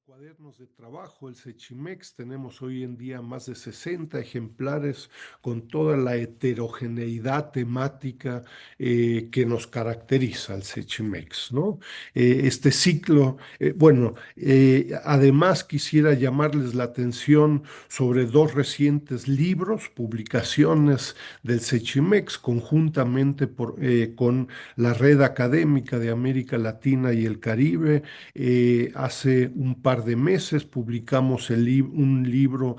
Cuadernos de trabajo, el Sechimex, tenemos hoy en día más de 60 ejemplares con toda la heterogeneidad temática que nos caracteriza al Sechimex, ¿no? Este ciclo, además quisiera llamarles la atención sobre dos recientes libros, publicaciones del Sechimex, conjuntamente con la Red Académica de América Latina y el Caribe. Hace un par de meses publicamos un libro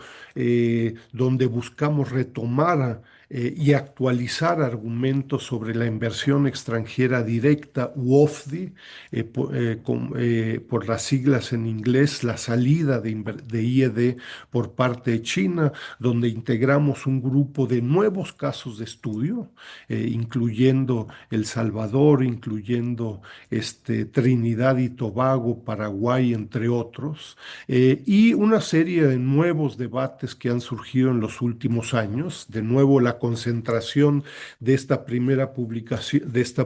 donde buscamos retomar y actualizar argumentos sobre la inversión extranjera directa, UOFDI, por las siglas en inglés, la salida de IED por parte de China, donde integramos un grupo de nuevos casos de estudio, incluyendo El Salvador, incluyendo Trinidad y Tobago, Paraguay, entre otros, y una serie de nuevos debates que han surgido en los últimos años. De nuevo, la concentración de esta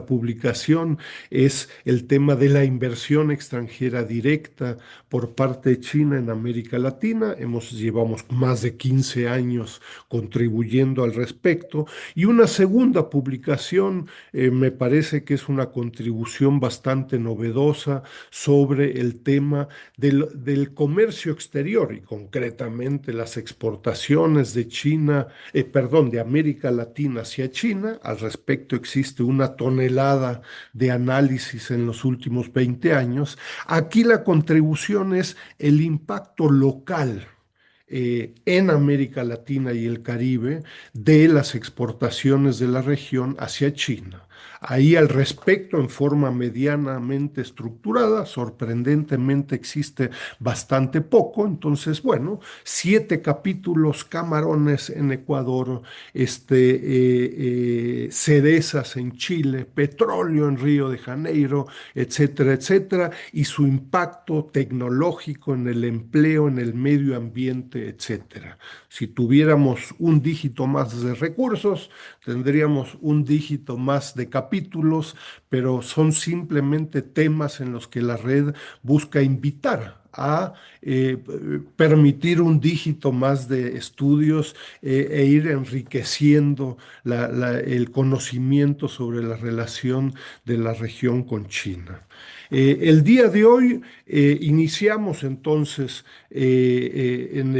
publicación es el tema de la inversión extranjera directa por parte de China en América Latina. Llevamos más de 15 años contribuyendo al respecto. Y una segunda publicación, me parece que es una contribución bastante novedosa sobre el tema del comercio exterior y concretamente las exportaciones de de América Latina hacia China. Al respecto existe una tonelada de análisis en los últimos 20 años. Aquí la contribución es el impacto local en América Latina y el Caribe de las exportaciones de la región hacia China. Ahí al respecto, en forma medianamente estructurada, sorprendentemente existe bastante poco. Entonces, bueno, 7 capítulos: camarones en Ecuador, cerezas en Chile, petróleo en Río de Janeiro, etcétera, etcétera, y su impacto tecnológico en el empleo, en el medio ambiente, etcétera. Si tuviéramos un dígito más de recursos, tendríamos un dígito más de capítulos, pero son simplemente temas en los que la red busca invitar a permitir un dígito más de estudios e ir enriqueciendo el conocimiento sobre la relación de la región con China. El día de hoy iniciamos entonces en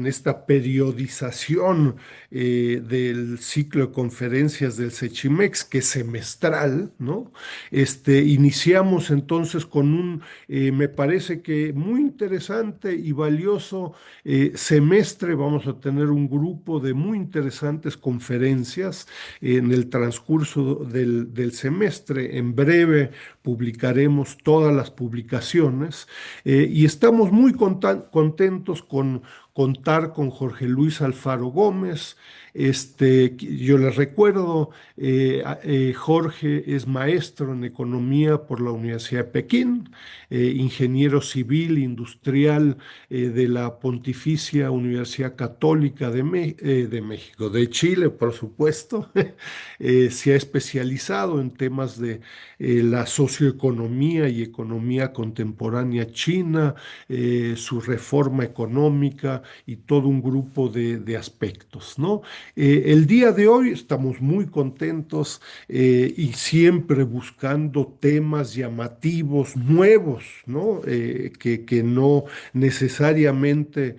esta periodización del ciclo de conferencias del Sechimex, que es semestral, ¿no? Iniciamos entonces con me parece que muy interesante y valioso semestre. Vamos a tener un grupo de muy interesantes conferencias en el transcurso del semestre. En breve publicaremos todas las publicaciones y estamos muy contentos con contar con Jorge Luis Alfaro Gómez. Yo les recuerdo, Jorge es maestro en economía por la Universidad de Pekín, ingeniero civil industrial de la Pontificia Universidad Católica de México, de Chile, por supuesto. Se ha especializado en temas de la socioeconomía y economía contemporánea china, su reforma económica y todo un grupo de aspectos, ¿no? El día de hoy estamos muy contentos y siempre buscando temas llamativos, nuevos, ¿no? Que no necesariamente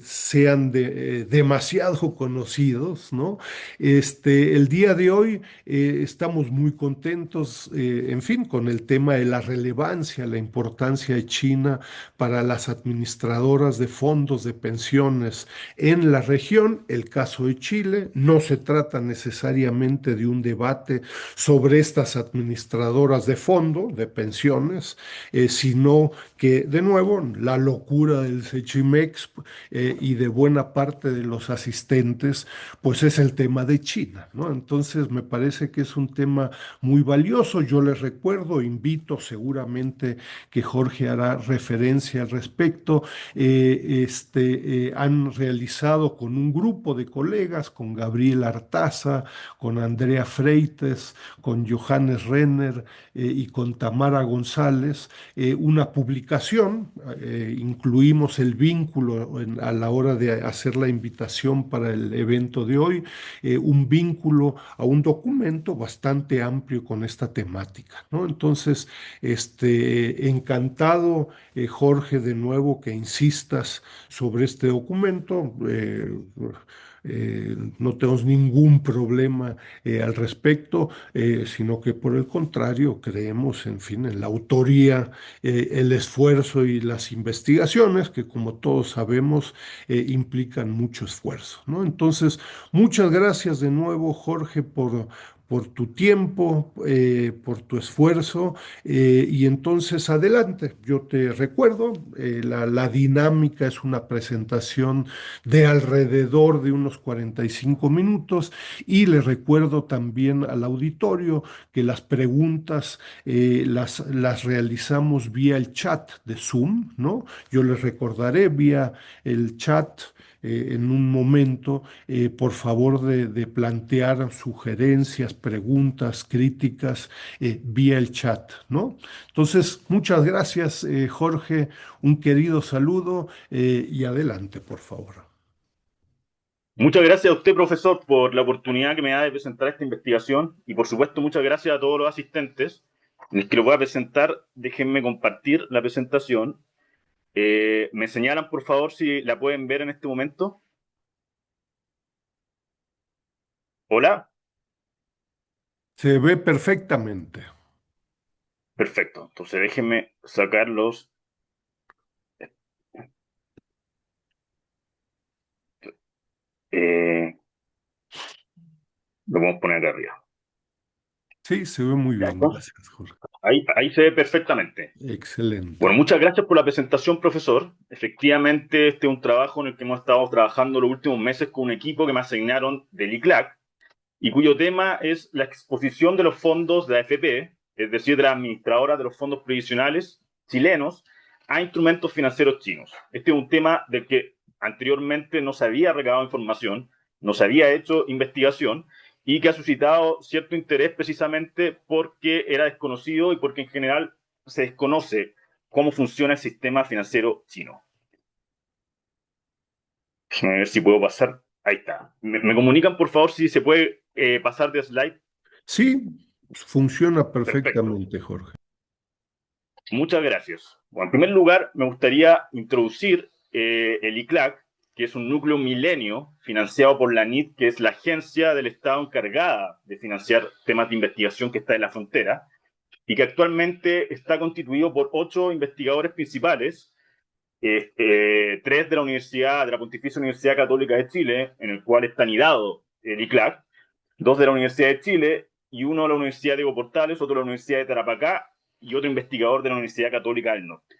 sean demasiado conocidos, ¿no? El día de hoy estamos muy contentos, en fin, con el tema de la relevancia, la importancia de China para las administradoras de fondos de pensiones en la región. El caso de Chile, no se trata necesariamente de un debate sobre estas administradoras de fondo de pensiones, sino que, de nuevo, la locura del Sechimex y de buena parte de los asistentes, pues es el tema de China, ¿no? Entonces, me parece que es un tema muy valioso. Yo les recuerdo, invito seguramente que Jorge hará referencia al respecto. han realizado con un grupo de colegas, con Gabriel Artaza, con Andrea Freites, con Johannes Renner y con Tamara González, una publicación. Incluimos el vínculo a la hora de hacer la invitación para el evento de hoy, un vínculo a un documento bastante amplio con esta temática, ¿no? Entonces, encantado, Jorge, de nuevo que insistas sobre este documento. No tenemos ningún problema al respecto, sino que por el contrario creemos, en fin, en la autoría, el esfuerzo y las investigaciones, que como todos sabemos implican mucho esfuerzo, ¿no? Entonces, muchas gracias de nuevo, Jorge, por tu tiempo, por tu esfuerzo, y entonces adelante. Yo te recuerdo, la dinámica es una presentación de alrededor de unos 45 minutos, y le recuerdo también al auditorio que las preguntas las realizamos vía el chat de Zoom, ¿no? Yo les recordaré vía el chat en un momento, por favor de plantear sugerencias, preguntas, críticas vía el chat, ¿no? Entonces, muchas gracias, Jorge, un querido saludo y adelante, por favor. Muchas gracias a usted, profesor, por la oportunidad que me da de presentar esta investigación y, por supuesto, muchas gracias a todos los asistentes. En el que lo voy a presentar, déjenme compartir la presentación. ¿Me señalan, por favor, si la pueden ver en este momento? ¿Hola? Se ve perfectamente. Perfecto. Entonces, déjenme sacarlos. Eh, lo vamos a poner acá arriba. Sí, se ve muy ¿Ya? bien, gracias, Jorge. Ahí se ve perfectamente. Excelente. Bueno, muchas gracias por la presentación, profesor. Efectivamente, este es un trabajo en el que hemos estado trabajando los últimos meses con un equipo que me asignaron del ICLAC y cuyo tema es la exposición de los fondos de la AFP, es decir, de la administradora de los fondos previsionales chilenos, a instrumentos financieros chinos. Este es un tema del que anteriormente no se había recabado información, no se había hecho investigación y que ha suscitado cierto interés precisamente porque era desconocido y porque en general se desconoce cómo funciona el sistema financiero chino. Déjame ver si puedo pasar. Ahí está. ¿Me comunican, por favor, si se puede pasar de slide? Sí, funciona Perfecto. perfectamente, Jorge. Muchas gracias. Bueno, en primer lugar, me gustaría introducir el ICLAC, que es un núcleo milenio financiado por la NIT, que es la agencia del Estado encargada de financiar temas de investigación que está en la frontera, y que actualmente está constituido por 8 investigadores principales, 3 de la Universidad, de la Pontificia Universidad Católica de Chile, en el cual está anidado el ICLAC, 2 de la Universidad de Chile y uno de la Universidad de Evo Portales, otro de la Universidad de Tarapacá y otro investigador de la Universidad Católica del Norte.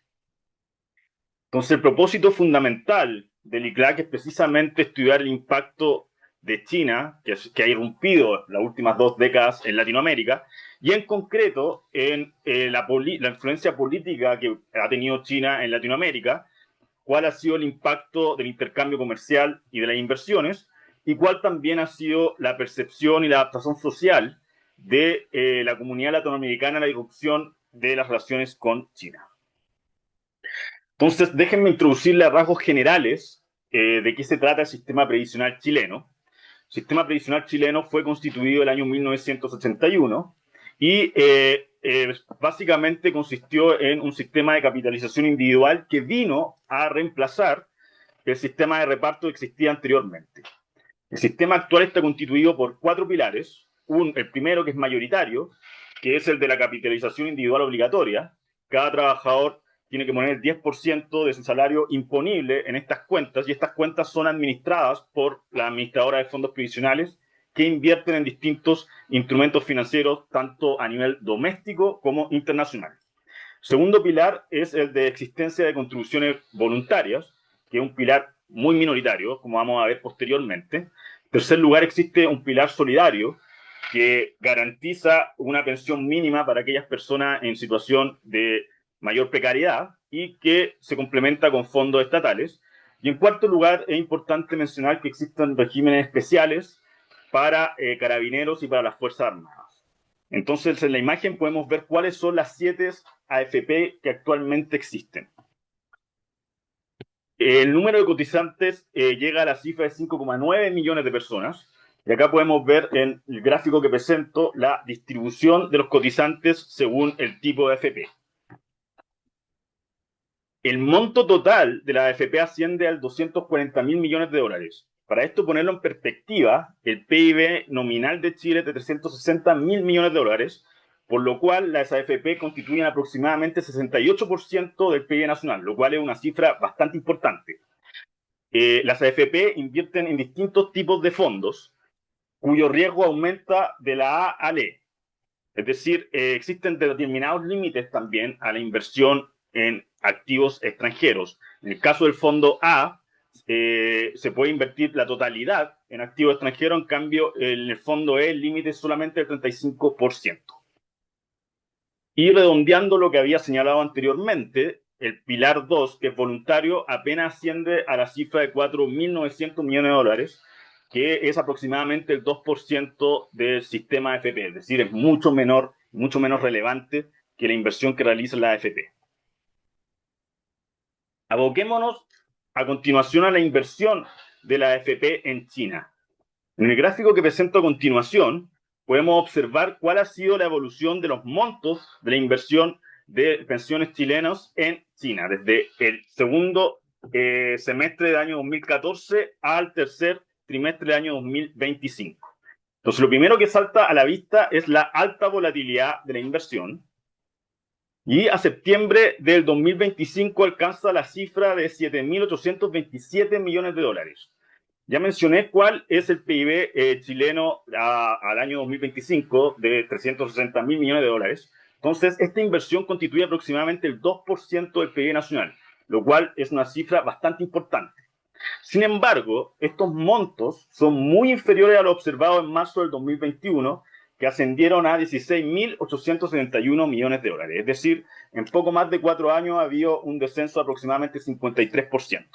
Entonces, el propósito fundamental del ICLAC es precisamente estudiar el impacto de China, que ha irrumpido las últimas 2 décadas en Latinoamérica, y en concreto en la influencia política que ha tenido China en Latinoamérica, cuál ha sido el impacto del intercambio comercial y de las inversiones, y cuál también ha sido la percepción y la adaptación social de la comunidad latinoamericana a la irrupción de las relaciones con China. Entonces, déjenme introducirle a rasgos generales de qué se trata el sistema previsional chileno. El sistema previsional chileno fue constituido el año 1981 y básicamente consistió en un sistema de capitalización individual que vino a reemplazar el sistema de reparto que existía anteriormente. El sistema actual está constituido por 4 pilares. El primero, que es mayoritario, que es el de la capitalización individual obligatoria. Cada trabajador tiene que poner el 10% de su salario imponible en estas cuentas, y estas cuentas son administradas por la administradora de fondos previsionales que invierten en distintos instrumentos financieros, tanto a nivel doméstico como internacional. Segundo pilar es el de existencia de contribuciones voluntarias, que es un pilar muy minoritario, como vamos a ver posteriormente. En tercer lugar, existe un pilar solidario que garantiza una pensión mínima para aquellas personas en situación de mayor precariedad y que se complementa con fondos estatales. Y en cuarto lugar, es importante mencionar que existen regímenes especiales para carabineros y para las Fuerzas Armadas. Entonces, en la imagen podemos ver cuáles son las 7 AFP que actualmente existen. El número de cotizantes llega a la cifra de 5,9 millones de personas. Y acá podemos ver en el gráfico que presento la distribución de los cotizantes según el tipo de AFP. El monto total de la AFP asciende al 240.000 millones de dólares. Para esto ponerlo en perspectiva, el PIB nominal de Chile es de 360.000 millones de dólares, por lo cual las AFP constituyen aproximadamente 68% del PIB nacional, lo cual es una cifra bastante importante. Las AFP invierten en distintos tipos de fondos, cuyo riesgo aumenta de la A a la E. Es decir, existen determinados límites también a la inversión en activos extranjeros. En el caso del fondo A, se puede invertir la totalidad en activos extranjeros, en cambio, en el fondo E el límite es solamente del 35%. Y redondeando lo que había señalado anteriormente, el pilar 2, que es voluntario, apenas asciende a la cifra de 4.900 millones de dólares, que es aproximadamente el 2% del sistema AFP, es decir, es mucho menos relevante que la inversión que realiza la AFP. Aboquémonos a continuación a la inversión de la AFP en China. En el gráfico que presento a continuación, podemos observar cuál ha sido la evolución de los montos de la inversión de pensiones chilenos en China, desde el segundo semestre del año 2014 al tercer trimestre del año 2025. Entonces, lo primero que salta a la vista es la alta volatilidad de la inversión. Y a septiembre del 2025 alcanza la cifra de 7.827 millones de dólares. Ya mencioné cuál es el PIB chileno al año 2025 de 360.000 millones de dólares. Entonces, esta inversión constituye aproximadamente el 2% del PIB nacional, lo cual es una cifra bastante importante. Sin embargo, estos montos son muy inferiores a lo observado en marzo del 2021, que ascendieron a 16.871 millones de dólares. Es decir, en poco más de 4 años ha habido un descenso de aproximadamente 53%.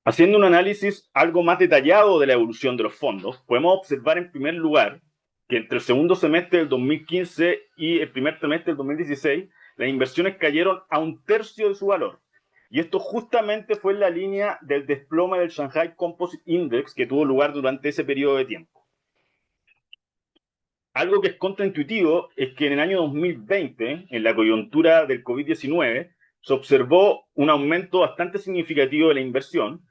Haciendo un análisis algo más detallado de la evolución de los fondos, podemos observar en primer lugar que entre el segundo semestre del 2015 y el primer trimestre del 2016, las inversiones cayeron a 1/3 de su valor. Y esto justamente fue en la línea del desplome del Shanghai Composite Index que tuvo lugar durante ese periodo de tiempo. Algo que es contraintuitivo es que en el año 2020, en la coyuntura del COVID-19, se observó un aumento bastante significativo de la inversión,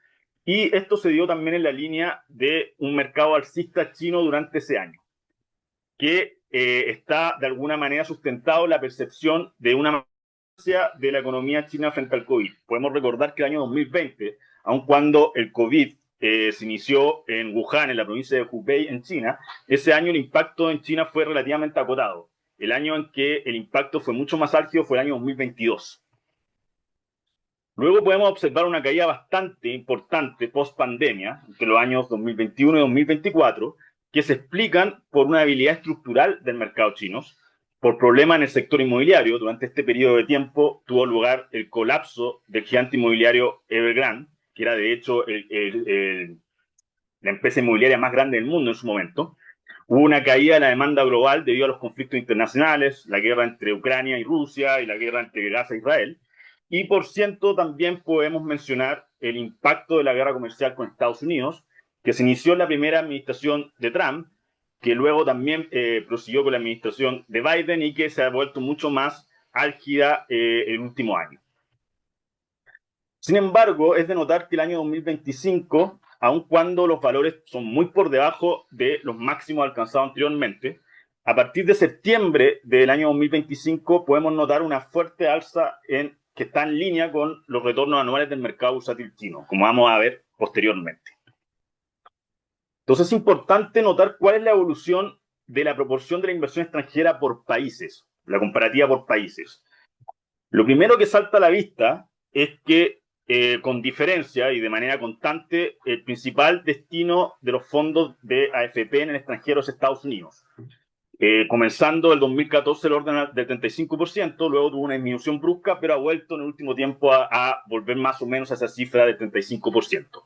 y esto se dio también en la línea de un mercado alcista chino durante ese año, que está de alguna manera sustentado en la percepción de una de la economía china frente al COVID. Podemos recordar que el año 2020, aun cuando el COVID se inició en Wuhan, en la provincia de Hubei, en China, ese año el impacto en China fue relativamente acotado. El año en que el impacto fue mucho más álgido fue el año 2022. Luego podemos observar una caída bastante importante post-pandemia, entre los años 2021 y 2024, que se explican por una debilidad estructural del mercado chino, por problemas en el sector inmobiliario. Durante este periodo de tiempo tuvo lugar el colapso del gigante inmobiliario Evergrande, que era de hecho la empresa inmobiliaria más grande del mundo en su momento. Hubo una caída de la demanda global debido a los conflictos internacionales, la guerra entre Ucrania y Rusia y la guerra entre Gaza e Israel. Y por ciento también podemos mencionar el impacto de la guerra comercial con Estados Unidos, que se inició en la primera administración de Trump, que luego también prosiguió con la administración de Biden y que se ha vuelto mucho más álgida el último año. Sin embargo, es de notar que el año 2025, aun cuando los valores son muy por debajo de los máximos alcanzados anteriormente, a partir de septiembre del año 2025 podemos notar una fuerte alza que está en línea con los retornos anuales del mercado bursátil chino, como vamos a ver posteriormente. Entonces es importante notar cuál es la evolución de la proporción de la inversión extranjera por países, la comparativa por países. Lo primero que salta a la vista es que, con diferencia y de manera constante, el principal destino de los fondos de AFP en el extranjero es Estados Unidos. Comenzando el 2014 el orden del 35%, luego tuvo una disminución brusca, pero ha vuelto en el último tiempo a volver más o menos a esa cifra del 35%.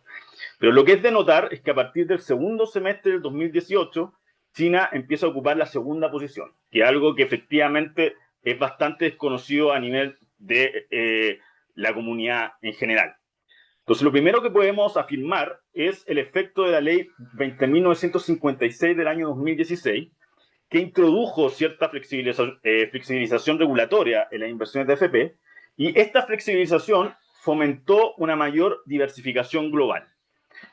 Pero lo que es de notar es que a partir del segundo semestre del 2018, China empieza a ocupar la segunda posición, que es algo que efectivamente es bastante desconocido a nivel de la comunidad en general. Entonces, lo primero que podemos afirmar es el efecto de la ley 20.956 del año 2016, que introdujo cierta flexibilización regulatoria en las inversiones de AFP, y esta flexibilización fomentó una mayor diversificación global,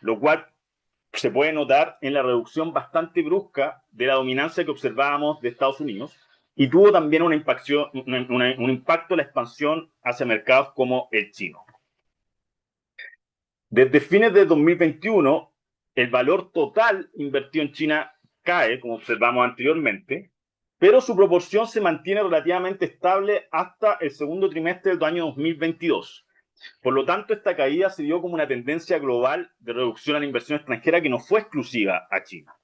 lo cual se puede notar en la reducción bastante brusca de la dominancia que observábamos de Estados Unidos, y tuvo también un impacto en la expansión hacia mercados como el chino. Desde fines de 2021, el valor total invertido en China cae, como observamos anteriormente, pero su proporción se mantiene relativamente estable hasta el segundo trimestre del año 2022. Por lo tanto, esta caída se dio como una tendencia global de reducción a la inversión extranjera que no fue exclusiva a China.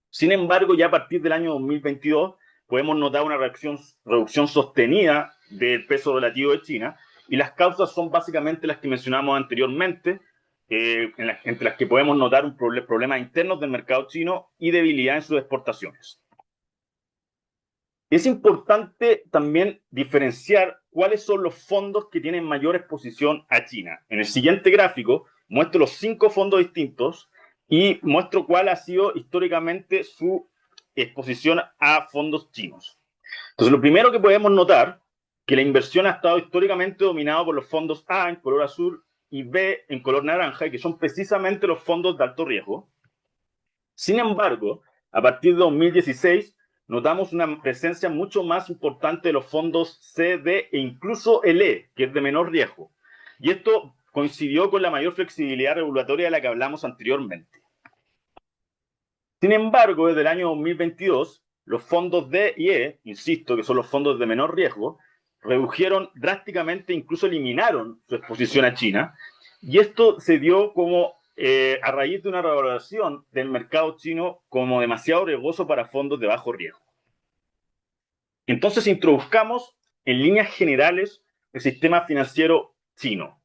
Sin embargo, ya a partir del año 2022 podemos notar una reducción sostenida del peso relativo de China, y las causas son básicamente las que mencionamos anteriormente, entre las que podemos notar problemas internos del mercado chino y debilidad en sus exportaciones. Es importante también diferenciar cuáles son los fondos que tienen mayor exposición a China. En el siguiente gráfico muestro los 5 fondos distintos y muestro cuál ha sido históricamente su exposición a fondos chinos. Entonces, lo primero que podemos notar que la inversión ha estado históricamente dominada por los fondos A en color azul y B en color naranja, y que son precisamente los fondos de alto riesgo. Sin embargo, a partir de 2016 notamos una presencia mucho más importante de los fondos C, D e incluso el E, que es de menor riesgo. Y esto coincidió con la mayor flexibilidad regulatoria de la que hablamos anteriormente. Sin embargo, desde el año 2022, los fondos D y E, insisto, que son los fondos de menor riesgo, redujeron drásticamente, incluso eliminaron su exposición a China, y esto se dio como a raíz de una revaloración del mercado chino como demasiado riesgoso para fondos de bajo riesgo. Entonces introduzcamos en líneas generales el sistema financiero chino.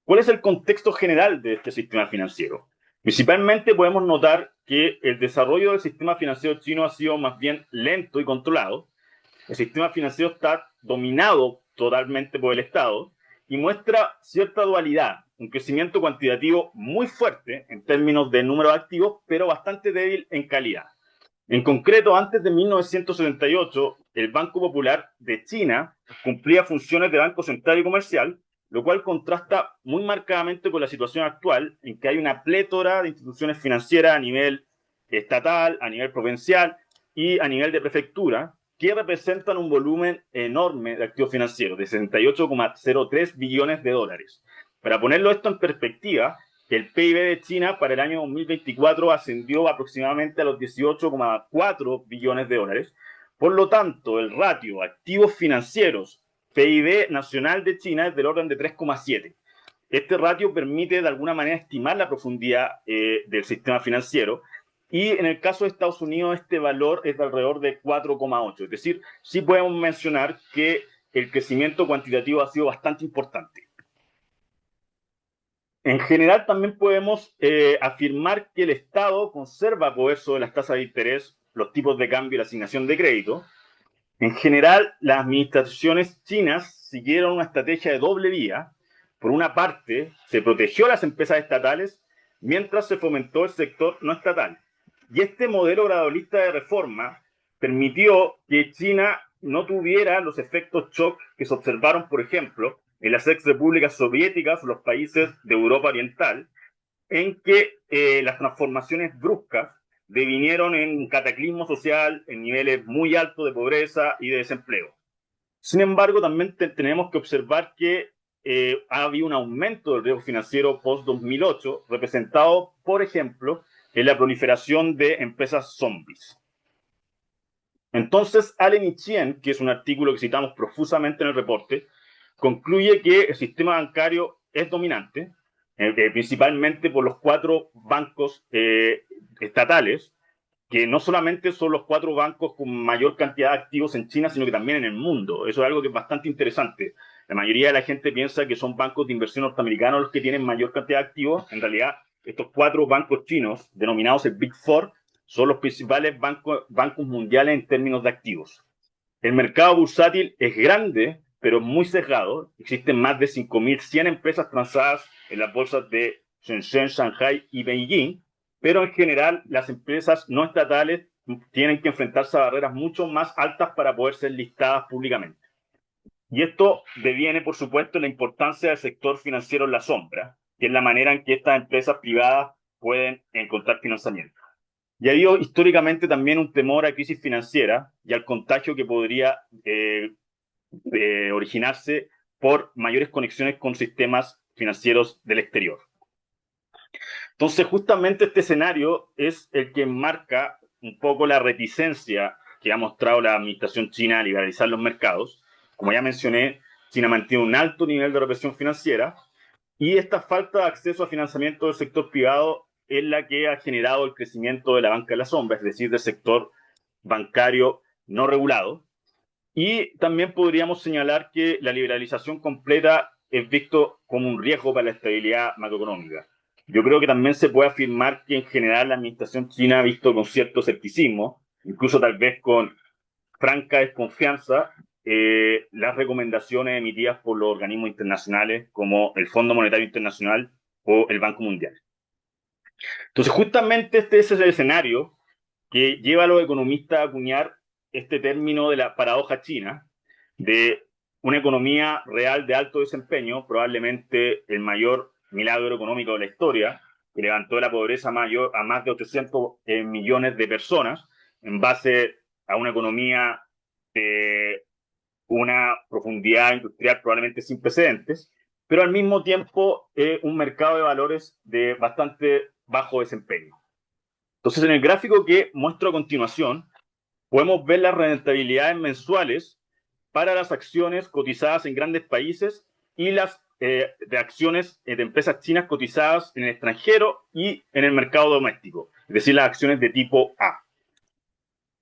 ¿Cuál es el contexto general de este sistema financiero? Principalmente podemos notar que el desarrollo del sistema financiero chino ha sido más bien lento y controlado. El sistema financiero está dominado totalmente por el Estado y muestra cierta dualidad, un crecimiento cuantitativo muy fuerte en términos de número de activos, pero bastante débil en calidad. En concreto, antes de 1978, el Banco Popular de China cumplía funciones de banco central y comercial, lo cual contrasta muy marcadamente con la situación actual, en que hay una plétora de instituciones financieras a nivel estatal, a nivel provincial y a nivel de prefectura, que representan un volumen enorme de activos financieros, de 68,03 billones de dólares. Para ponerlo esto en perspectiva, el PIB de China para el año 2024 ascendió aproximadamente a los 18,4 billones de dólares. Por lo tanto, el ratio activos financieros PIB nacional de China es del orden de 3,7. Este ratio permite de alguna manera estimar la profundidad del sistema financiero, y en el caso de Estados Unidos este valor es de alrededor de 4,8. Es decir, sí podemos mencionar que el crecimiento cuantitativo ha sido bastante importante. En general también podemos afirmar que el Estado conserva poder sobre las tasas de interés, los tipos de cambio y la asignación de crédito. En general, las administraciones chinas siguieron una estrategia de doble vía. Por una parte, se protegió a las empresas estatales mientras se fomentó el sector no estatal. Y este modelo gradualista de reforma permitió que China no tuviera los efectos shock que se observaron, por ejemplo, en las ex repúblicas soviéticas o los países de Europa Oriental, en que las transformaciones bruscas devinieron en un cataclismo social, en niveles muy altos de pobreza y de desempleo. Sin embargo, también tenemos que observar que ha habido un aumento del riesgo financiero post-2008, representado, por ejemplo, en la proliferación de empresas zombies. Entonces, Allen y Chien, que es un artículo que citamos profusamente en el reporte, concluye que el sistema bancario es dominante, principalmente por los 4 bancos estatales, que no solamente son los 4 bancos con mayor cantidad de activos en China, sino que también en el mundo. Eso es algo que es bastante interesante. La mayoría de la gente piensa que son bancos de inversión norteamericanos los que tienen mayor cantidad de activos. En realidad, estos 4 bancos chinos, denominados el Big Four, son los principales bancos mundiales en términos de activos. El mercado bursátil es grande, pero muy sesgado. Existen más de 5.100 empresas transadas en las bolsas de Shenzhen, Shanghai y Beijing, pero en general las empresas no estatales tienen que enfrentarse a barreras mucho más altas para poder ser listadas públicamente. Y esto deviene, por supuesto, la importancia del sector financiero en la sombra, que es la manera en que estas empresas privadas pueden encontrar financiamiento. Y ha habido históricamente también un temor a crisis financiera y al contagio que podría originarse por mayores conexiones con sistemas financieros del exterior. Entonces, justamente este escenario es el que marca un poco la reticencia que ha mostrado la administración china a liberalizar los mercados. Como ya mencioné, China mantiene un alto nivel de represión financiera y esta falta de acceso a financiamiento del sector privado es la que ha generado el crecimiento de la banca de la sombra, es decir, del sector bancario no regulado. Y también podríamos señalar que la liberalización completa es visto como un riesgo para la estabilidad macroeconómica. Yo creo que también se puede afirmar que en general la administración china ha visto con cierto escepticismo, incluso tal vez con franca desconfianza, las recomendaciones emitidas por los organismos internacionales como el Fondo Monetario Internacional o el Banco Mundial. Entonces, justamente este es el escenario que lleva a los economistas a acuñar este término de la paradoja china, de una economía real de alto desempeño, probablemente el mayor milagro económico de la historia, que levantó la pobreza mayor a más de 800 millones de personas, en base a una economía de una profundidad industrial probablemente sin precedentes, pero al mismo tiempo un mercado de valores de bastante bajo desempeño. Entonces, en el gráfico que muestro a continuación, podemos ver las rentabilidades mensuales para las acciones cotizadas en grandes países y las de acciones de empresas chinas cotizadas en el extranjero y en el mercado doméstico, es decir, las acciones de tipo A.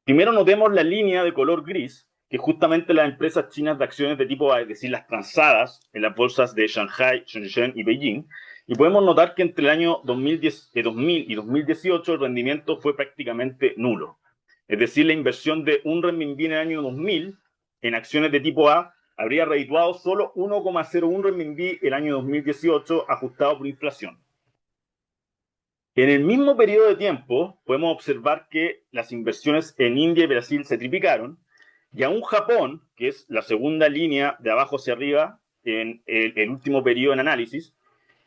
Primero notemos la línea de color gris, que es justamente las empresas chinas de acciones de tipo A, es decir, las transadas en las bolsas de Shanghai, Shenzhen y Beijing, y podemos notar que entre el año 2000 y 2018 el rendimiento fue prácticamente nulo. Es decir, la inversión de un renminbi en el año 2000 en acciones de tipo A habría redituado solo 1,01 renminbi el año 2018 ajustado por inflación. En el mismo periodo de tiempo podemos observar que las inversiones en India y Brasil se triplicaron y aún Japón, que es la segunda línea de abajo hacia arriba en el último periodo en análisis,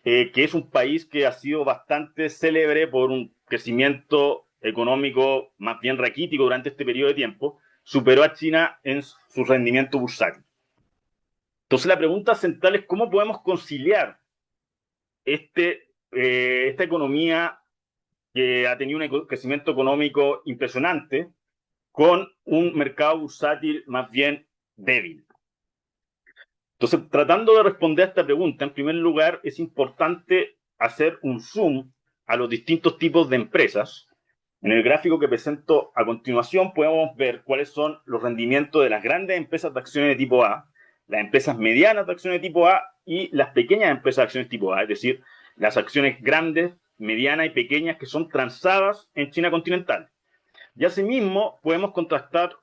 que es un país que ha sido bastante célebre por un crecimiento económico más bien raquítico durante este periodo de tiempo, superó a China en su rendimiento bursátil. Entonces la pregunta central es cómo podemos conciliar esta economía que ha tenido un crecimiento económico impresionante con un mercado bursátil más bien débil. Entonces, tratando de responder a esta pregunta, en primer lugar, es importante hacer un zoom a los distintos tipos de empresas. En el gráfico que presento a continuación podemos ver cuáles son los rendimientos de las grandes empresas de acciones de tipo A, las empresas medianas de acciones de tipo A y las pequeñas empresas de acciones tipo A, es decir, las acciones grandes, medianas y pequeñas que son transadas en China continental. Y asimismo podemos contrastar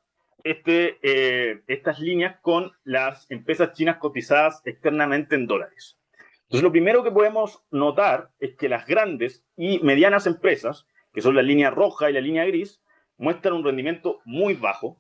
estas líneas con las empresas chinas cotizadas externamente en dólares. Entonces, lo primero que podemos notar es que las grandes y medianas empresas, que son la línea roja y la línea gris, muestran un rendimiento muy bajo.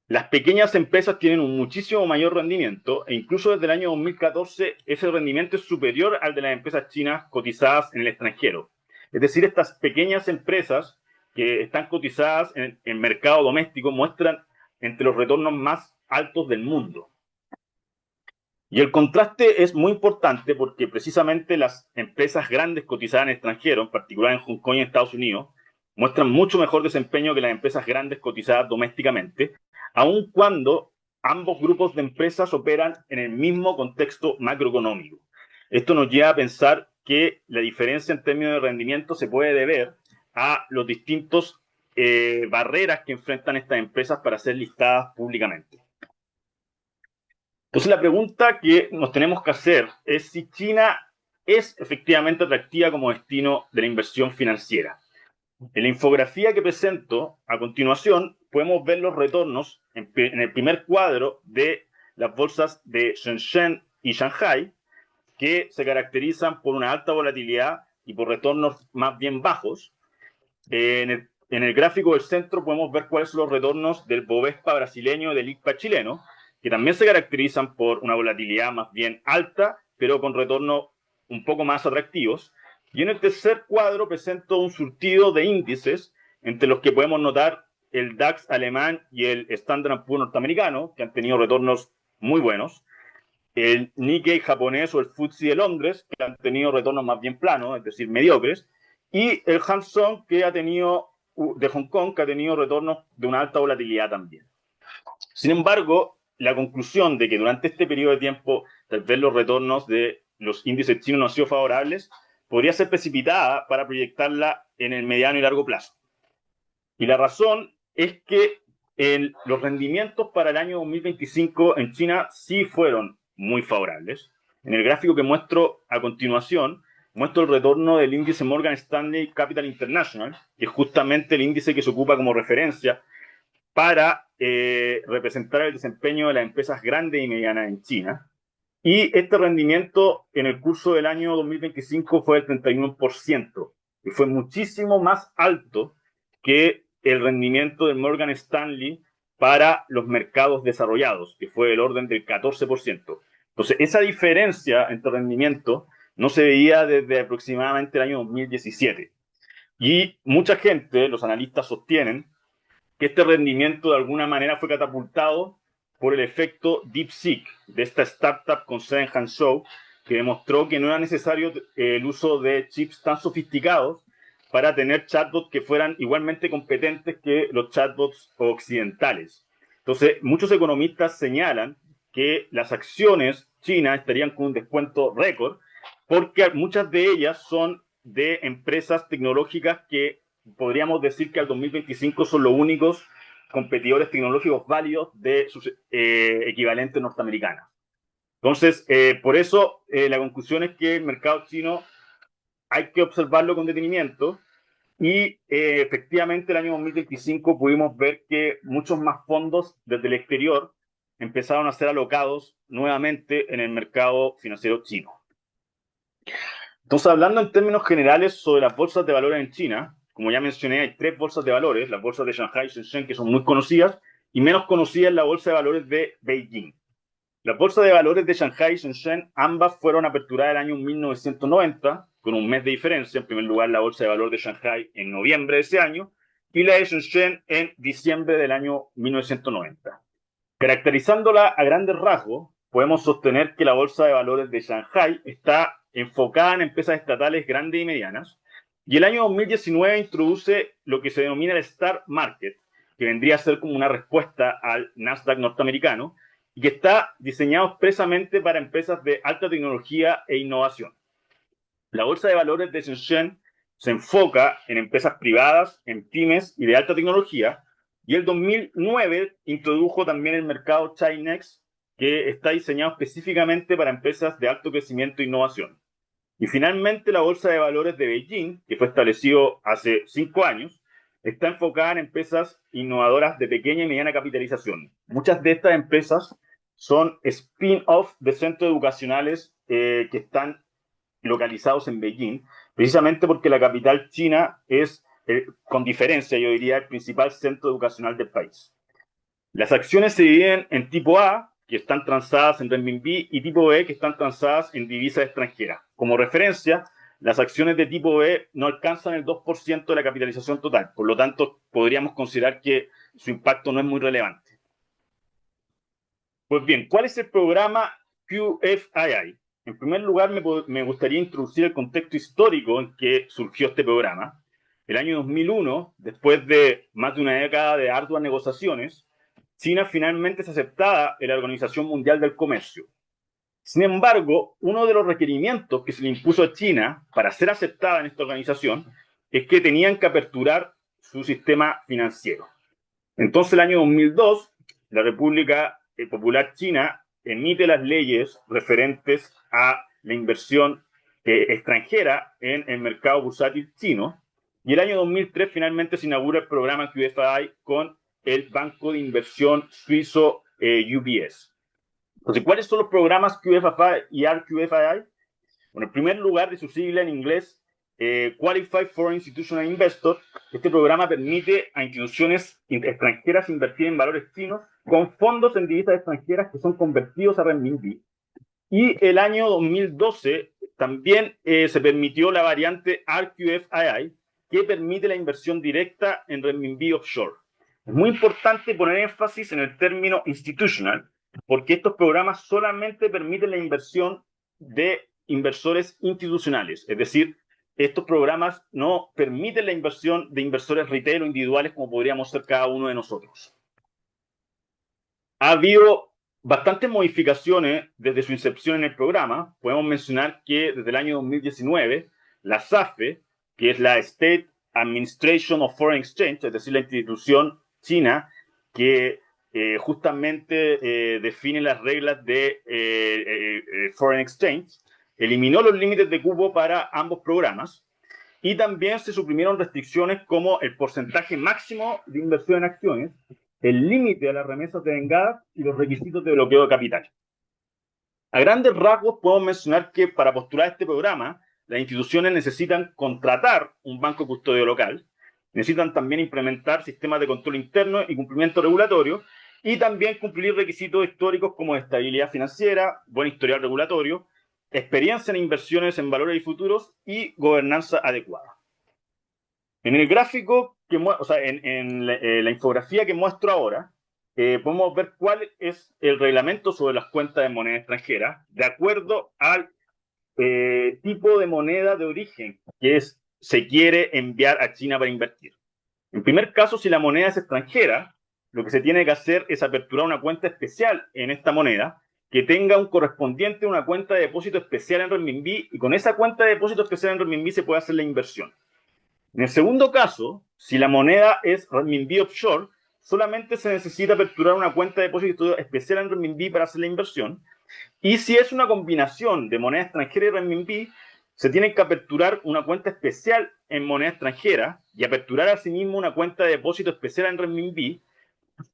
Las pequeñas empresas tienen un muchísimo mayor rendimiento e incluso desde el año 2014 ese rendimiento es superior al de las empresas chinas cotizadas en el extranjero. Es decir, estas pequeñas empresas que están cotizadas en el mercado doméstico muestran entre los retornos más altos del mundo. Y el contraste es muy importante porque precisamente las empresas grandes cotizadas en el extranjero, en particular en Hong Kong y en Estados Unidos, muestran mucho mejor desempeño que las empresas grandes cotizadas domésticamente, aun cuando ambos grupos de empresas operan en el mismo contexto macroeconómico. Esto nos lleva a pensar que la diferencia en términos de rendimiento se puede deber a los distintos barreras que enfrentan estas empresas para ser listadas públicamente. Entonces la pregunta que nos tenemos que hacer es si China es efectivamente atractiva como destino de la inversión financiera. En la infografía que presento a continuación podemos ver los retornos en el primer cuadro de las bolsas de Shenzhen y Shanghai, que se caracterizan por una alta volatilidad y por retornos más bien bajos. En el gráfico del centro podemos ver cuáles son los retornos del Bovespa brasileño y del ICPA chileno, que también se caracterizan por una volatilidad más bien alta, pero con retornos un poco más atractivos. Y en el tercer cuadro presento un surtido de índices, entre los que podemos notar el DAX alemán y el Standard & Poor's norteamericano, que han tenido retornos muy buenos, el Nikkei japonés o el FTSE de Londres, que han tenido retornos más bien planos, es decir, mediocres, y el Hang Seng de Hong Kong, que ha tenido retornos de una alta volatilidad también. Sin embargo, la conclusión de que durante este periodo de tiempo tal vez los retornos de los índices chinos no han sido favorables podría ser precipitada para proyectarla en el mediano y largo plazo. Y la razón es que los rendimientos para el año 2025 en China sí fueron muy favorables. En el gráfico que muestro a continuación, muestro el retorno del índice Morgan Stanley Capital International, que es justamente el índice que se ocupa como referencia para representar el desempeño de las empresas grandes y medianas en China. Y este rendimiento en el curso del año 2025 fue del 31%, y fue muchísimo más alto que el rendimiento del Morgan Stanley para los mercados desarrollados, que fue del orden del 14%. Entonces, esa diferencia entre rendimiento no se veía desde aproximadamente el año 2017. Y mucha gente, los analistas sostienen, que este rendimiento de alguna manera fue catapultado por el efecto DeepSeek de esta startup con sede en Hangzhou, que demostró que no era necesario el uso de chips tan sofisticados para tener chatbots que fueran igualmente competentes que los chatbots occidentales. Entonces, muchos economistas señalan que las acciones chinas estarían con un descuento récord, porque muchas de ellas son de empresas tecnológicas que podríamos decir que al 2025 son los únicos competidores tecnológicos válidos de sus equivalentes norteamericanos. Entonces, por eso la conclusión es que el mercado chino hay que observarlo con detenimiento y efectivamente el año 2025 pudimos ver que muchos más fondos desde el exterior empezaron a ser alocados nuevamente en el mercado financiero chino. Entonces, hablando en términos generales sobre las bolsas de valores en China, como ya mencioné, hay 3 bolsas de valores, las bolsas de Shanghai y Shenzhen, que son muy conocidas, y menos conocida es la bolsa de valores de Beijing. Las bolsas de valores de Shanghai y Shenzhen, ambas fueron aperturadas el año 1990, con un mes de diferencia. En primer lugar, la bolsa de valores de Shanghai en noviembre de ese año, y la de Shenzhen en diciembre del año 1990. Caracterizándola a grandes rasgos, podemos sostener que la bolsa de valores de Shanghai está enfocada en empresas estatales grandes y medianas, y el año 2019 introduce lo que se denomina el Star Market, que vendría a ser como una respuesta al Nasdaq norteamericano, y que está diseñado expresamente para empresas de alta tecnología e innovación. La bolsa de valores de Shenzhen se enfoca en empresas privadas, en pymes y de alta tecnología, y el 2009 introdujo también el mercado Chinex, que está diseñado específicamente para empresas de alto crecimiento e innovación. Y finalmente la bolsa de valores de Beijing, que fue establecido hace 5 años, está enfocada en empresas innovadoras de pequeña y mediana capitalización. Muchas de estas empresas son spin-off de centros educacionales que están localizados en Beijing, precisamente porque la capital china es, con diferencia, yo diría, el principal centro educacional del país. Las acciones se dividen en tipo A, que están transadas en renminbi, y tipo B, que están transadas en divisas extranjeras. Como referencia, las acciones de tipo B no alcanzan el 2% de la capitalización total, por lo tanto, podríamos considerar que su impacto no es muy relevante. Pues bien, ¿cuál es el programa QFII? En primer lugar, me gustaría introducir el contexto histórico en que surgió este programa. El año 2001, después de más de una década de arduas negociaciones, China finalmente es aceptada en la Organización Mundial del Comercio. Sin embargo, uno de los requerimientos que se le impuso a China para ser aceptada en esta organización es que tenían que aperturar su sistema financiero. Entonces, el año 2002, la República Popular China emite las leyes referentes a la inversión extranjera en el mercado bursátil chino, y el año 2003 finalmente se inaugura el programa QFI con el banco de inversión suizo UBS. Entonces, ¿cuáles son los programas QFI y RQFI? Bueno, en primer lugar, de su sigla en inglés, Qualified Foreign Institutional Investor, este programa permite a instituciones extranjeras invertir en valores chinos con fondos en divisas extranjeras que son convertidos a renminbi. Y el año 2012 también se permitió la variante RQFII, que permite la inversión directa en renminbi offshore. Es muy importante poner énfasis en el término institutional, porque estos programas solamente permiten la inversión de inversores institucionales, es decir, estos programas no permiten la inversión de inversores retail o individuales como podríamos ser cada uno de nosotros. Ha habido bastantes modificaciones desde su incepción en el programa. Podemos mencionar que desde el año 2019, la SAFE, que es la State Administration of Foreign Exchange, es decir, la institución china que justamente define las reglas de Foreign Exchange, eliminó los límites de cupo para ambos programas, y también se suprimieron restricciones como el porcentaje máximo de inversión en acciones, el límite a las remesas de vengadas y los requisitos de bloqueo de capital. A grandes rasgos podemos mencionar que para postular este programa, las instituciones necesitan contratar un banco custodio local, necesitan también implementar sistemas de control interno y cumplimiento regulatorio, y también cumplir requisitos históricos como estabilidad financiera, buen historial regulatorio, experiencia en inversiones en valores y futuros y gobernanza adecuada. En el gráfico, en la infografía que muestro ahora, podemos ver cuál es el reglamento sobre las cuentas de moneda extranjera de acuerdo al tipo de moneda de origen que se quiere enviar a China para invertir. En primer caso, si la moneda es extranjera, lo que se tiene que hacer es aperturar una cuenta especial en esta moneda que tenga un correspondiente a una cuenta de depósito especial en renminbi, y con esa cuenta de depósito especial en renminbi se puede hacer la inversión. En el segundo caso, si la moneda es renminbi offshore, solamente se necesita aperturar una cuenta de depósito especial en renminbi para hacer la inversión. Y si es una combinación de moneda extranjera y renminbi, se tiene que aperturar una cuenta especial en moneda extranjera y aperturar asimismo una cuenta de depósito especial en renminbi.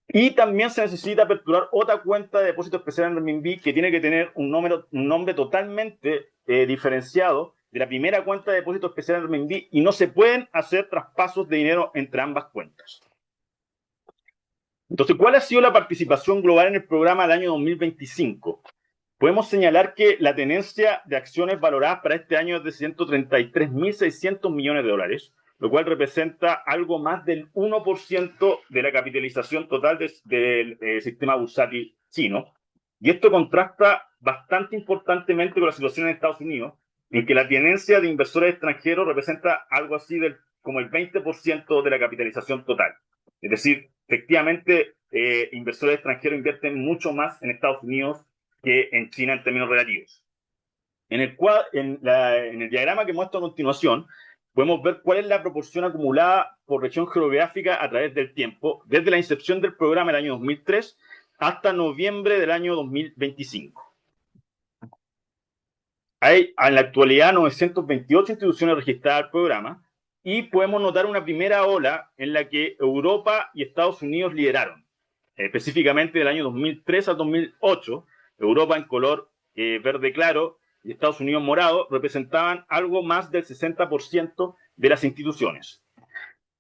Y también se necesita aperturar otra cuenta de depósito especial en renminbi que tiene que tener un nombre totalmente diferenciado de la primera cuenta de depósito especial en renminbi, y no se pueden hacer traspasos de dinero entre ambas cuentas. Entonces, ¿cuál ha sido la participación global en el programa del año 2025? Podemos señalar que la tenencia de acciones valoradas para este año es de 133.600 millones de dólares, lo cual representa algo más del 1% de la capitalización total del sistema bursátil chino. Y esto contrasta bastante importantemente con la situación en Estados Unidos, en que la tenencia de inversores extranjeros representa algo así como el 20% de la capitalización total. Es decir, efectivamente, inversores extranjeros invierten mucho más en Estados Unidos que en China en términos relativos. En el diagrama que muestro a continuación, podemos ver cuál es la proporción acumulada por región geográfica a través del tiempo, desde la incepción del programa el año 2003 hasta noviembre del año 2025. Hay en la actualidad 928 instituciones registradas al programa, y podemos notar una primera ola en la que Europa y Estados Unidos lideraron. Específicamente del año 2003 al 2008, Europa en color verde claro y Estados Unidos morado representaban algo más del 60% de las instituciones.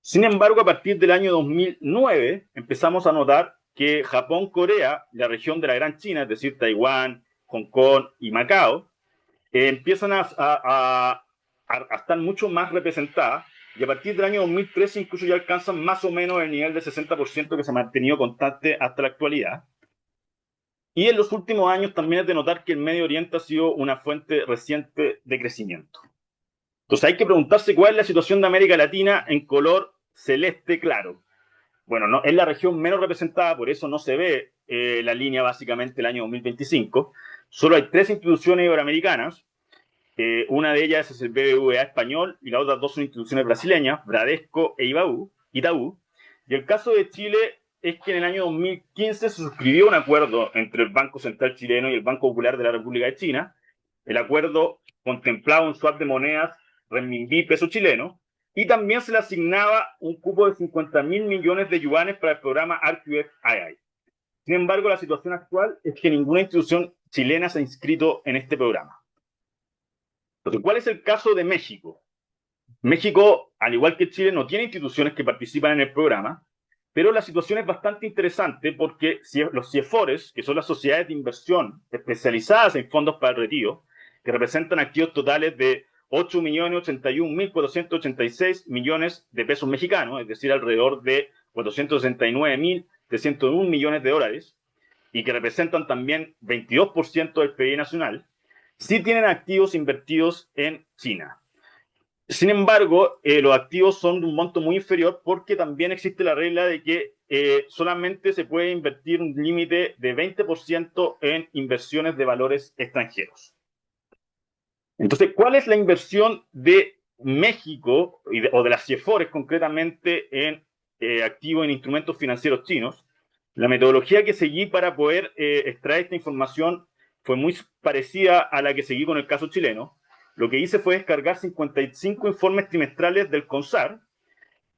Sin embargo, a partir del año 2009 empezamos a notar que Japón, Corea, la región de la Gran China, es decir, Taiwán, Hong Kong y Macao, empiezan a estar mucho más representadas, y a partir del año 2013 incluso ya alcanzan más o menos el nivel de 60% que se ha mantenido constante hasta la actualidad. Y en los últimos años también es de notar que el Medio Oriente ha sido una fuente reciente de crecimiento. Entonces hay que preguntarse cuál es la situación de América Latina en color celeste claro. Bueno, no, es la región menos representada, por eso no se ve la línea básicamente el año 2025. Solo hay 3 instituciones iberoamericanas. Una de ellas es el BBVA español y las otras 2 son instituciones brasileñas, Bradesco e Itaú. Itaú. Y el caso de Chile es que en el año 2015 se suscribió un acuerdo entre el Banco Central chileno y el Banco Popular de la República de China. El acuerdo contemplaba un swap de monedas renminbi peso chileno y también se le asignaba un cupo de 50.000 millones de yuanes para el programa RQF-II. Sin embargo, la situación actual es que ninguna institución chilena se ha inscrito en este programa. Entonces, ¿cuál es el caso de México? México, al igual que Chile, no tiene instituciones que participan en el programa, pero la situación es bastante interesante porque los CIEFORES, que son las sociedades de inversión especializadas en fondos para el retiro, que representan activos totales de 8.081.486 millones de pesos mexicanos, es decir, alrededor de 469.301 millones de dólares, y que representan también 22% del PIB nacional, sí tienen activos invertidos en China. Sin embargo, los activos son de un monto muy inferior porque también existe la regla de que solamente se puede invertir un límite de 20% en inversiones de valores extranjeros. Entonces, ¿cuál es la inversión de México o de las CIEFORES concretamente en activos en instrumentos financieros chinos? La metodología que seguí para poder extraer esta información fue muy parecida a la que seguí con el caso chileno. Lo que hice fue descargar 55 informes trimestrales del CONSAR.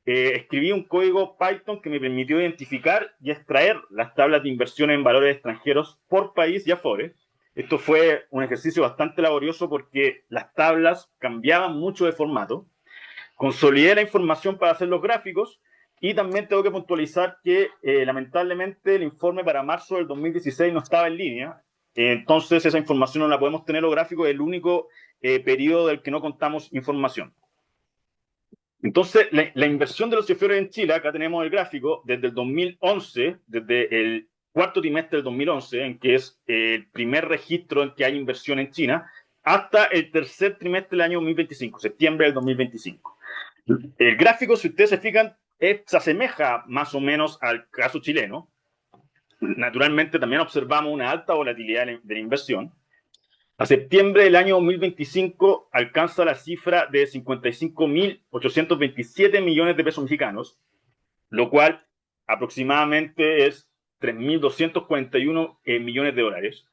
Escribí un código Python que me permitió identificar y extraer las tablas de inversión en valores extranjeros por país y afores. Esto fue un ejercicio bastante laborioso porque las tablas cambiaban mucho de formato. Consolidé la información para hacer los gráficos y también tengo que puntualizar que lamentablemente el informe para marzo del 2016 no estaba en línea. Entonces esa información no la podemos tener los gráficos, es el único periodo del que no contamos información. Entonces, la inversión de los CIEFORES en Chile, acá tenemos el gráfico, desde el 2011, desde el cuarto trimestre del 2011, en que es el primer registro en que hay inversión en China, hasta el tercer trimestre del año 2025, septiembre del 2025. El gráfico, si ustedes se fijan, se asemeja más o menos al caso chileno. Naturalmente, también observamos una alta volatilidad de la inversión. A septiembre del año 2025 alcanza la cifra de 55.827 millones de pesos mexicanos, lo cual aproximadamente es 3.241 millones de dólares.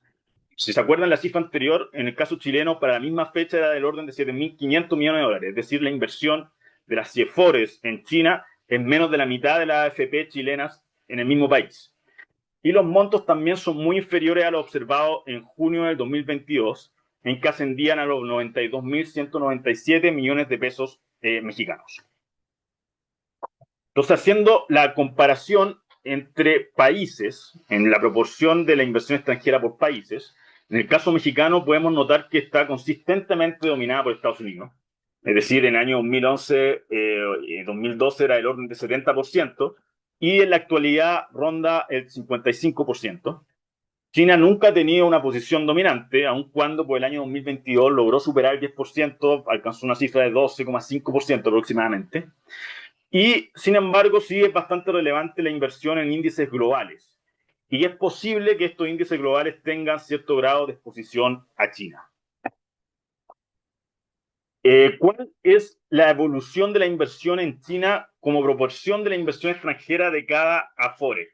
Si se acuerdan, la cifra anterior, en el caso chileno, para la misma fecha era del orden de 7.500 millones de dólares, es decir, la inversión de las CIEFORES en China es menos de la mitad de las AFP chilenas en el mismo país. Y los montos también son muy inferiores a los observados en junio del 2022, en que ascendían a los 92.197 millones de pesos mexicanos. Entonces, haciendo la comparación entre países, en la proporción de la inversión extranjera por países, en el caso mexicano podemos notar que está consistentemente dominada por Estados Unidos. Es decir, en el año 2011 y 2012 era del orden de 70%, y en la actualidad ronda el 55%. China nunca ha tenido una posición dominante, aun cuando por el año 2022 logró superar el 10%, alcanzó una cifra de 12,5% aproximadamente. Y, sin embargo, sí es bastante relevante la inversión en índices globales. Y es posible que estos índices globales tengan cierto grado de exposición a China. ¿Cuál es la evolución de la inversión en China como proporción de la inversión extranjera de cada Afore?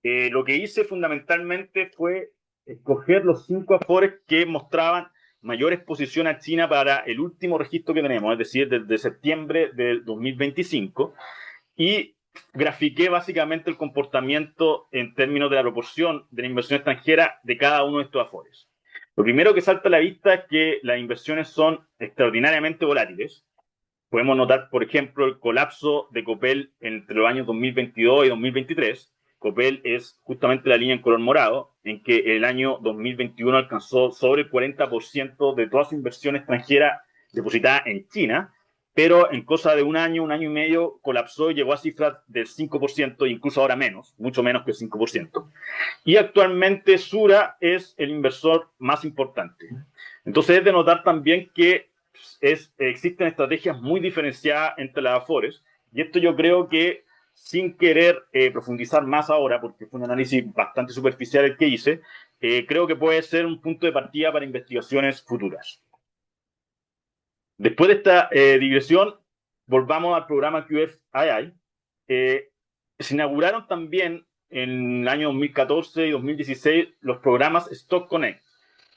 Lo que hice fundamentalmente fue escoger los 5 Afores que mostraban mayor exposición a China para el último registro que tenemos, es decir, desde septiembre del 2025, y grafiqué básicamente el comportamiento en términos de la proporción de la inversión extranjera de cada uno de estos Afores. Lo primero que salta a la vista es que las inversiones son extraordinariamente volátiles. Podemos notar, por ejemplo, el colapso de Copel entre los años 2022 y 2023. Copel es justamente la línea en color morado, en que el año 2021 alcanzó sobre el 40% de toda su inversión extranjera depositada en China, pero en cosa de un año y medio, colapsó y llegó a cifras del 5%, incluso ahora menos, mucho menos que el 5%. Y actualmente Sura es el inversor más importante. Entonces es de notar también que existen estrategias muy diferenciadas entre las Afores, y esto yo creo que, sin querer profundizar más ahora, porque fue un análisis bastante superficial el que hice, creo que puede ser un punto de partida para investigaciones futuras. Después de esta digresión, volvamos al programa QFII. se inauguraron también en el año 2014 y 2016 los programas Stock Connect,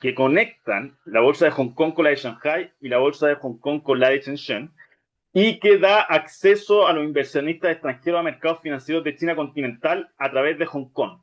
que conectan la bolsa de Hong Kong con la de Shanghai y la bolsa de Hong Kong con la de Shenzhen, y que da acceso a los inversionistas extranjeros a mercados financieros de China continental a través de Hong Kong.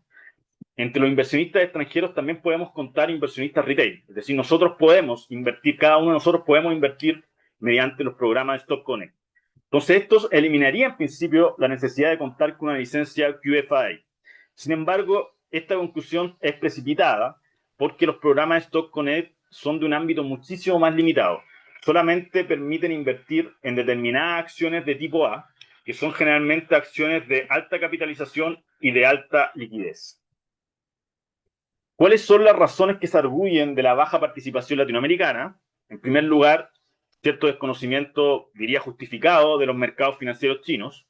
Entre los inversionistas extranjeros también podemos contar inversionistas retail, es decir, nosotros podemos invertir, cada uno de nosotros podemos invertir mediante los programas de Stock Connect. Entonces, esto eliminaría en principio la necesidad de contar con una licencia QFI. Sin embargo, esta conclusión es precipitada porque los programas de Stock Connect son de un ámbito muchísimo más limitado. Solamente permiten invertir en determinadas acciones de tipo A, que son generalmente acciones de alta capitalización y de alta liquidez. ¿Cuáles son las razones que se arguyen de la baja participación latinoamericana? En primer lugar, cierto desconocimiento, diría justificado, de los mercados financieros chinos.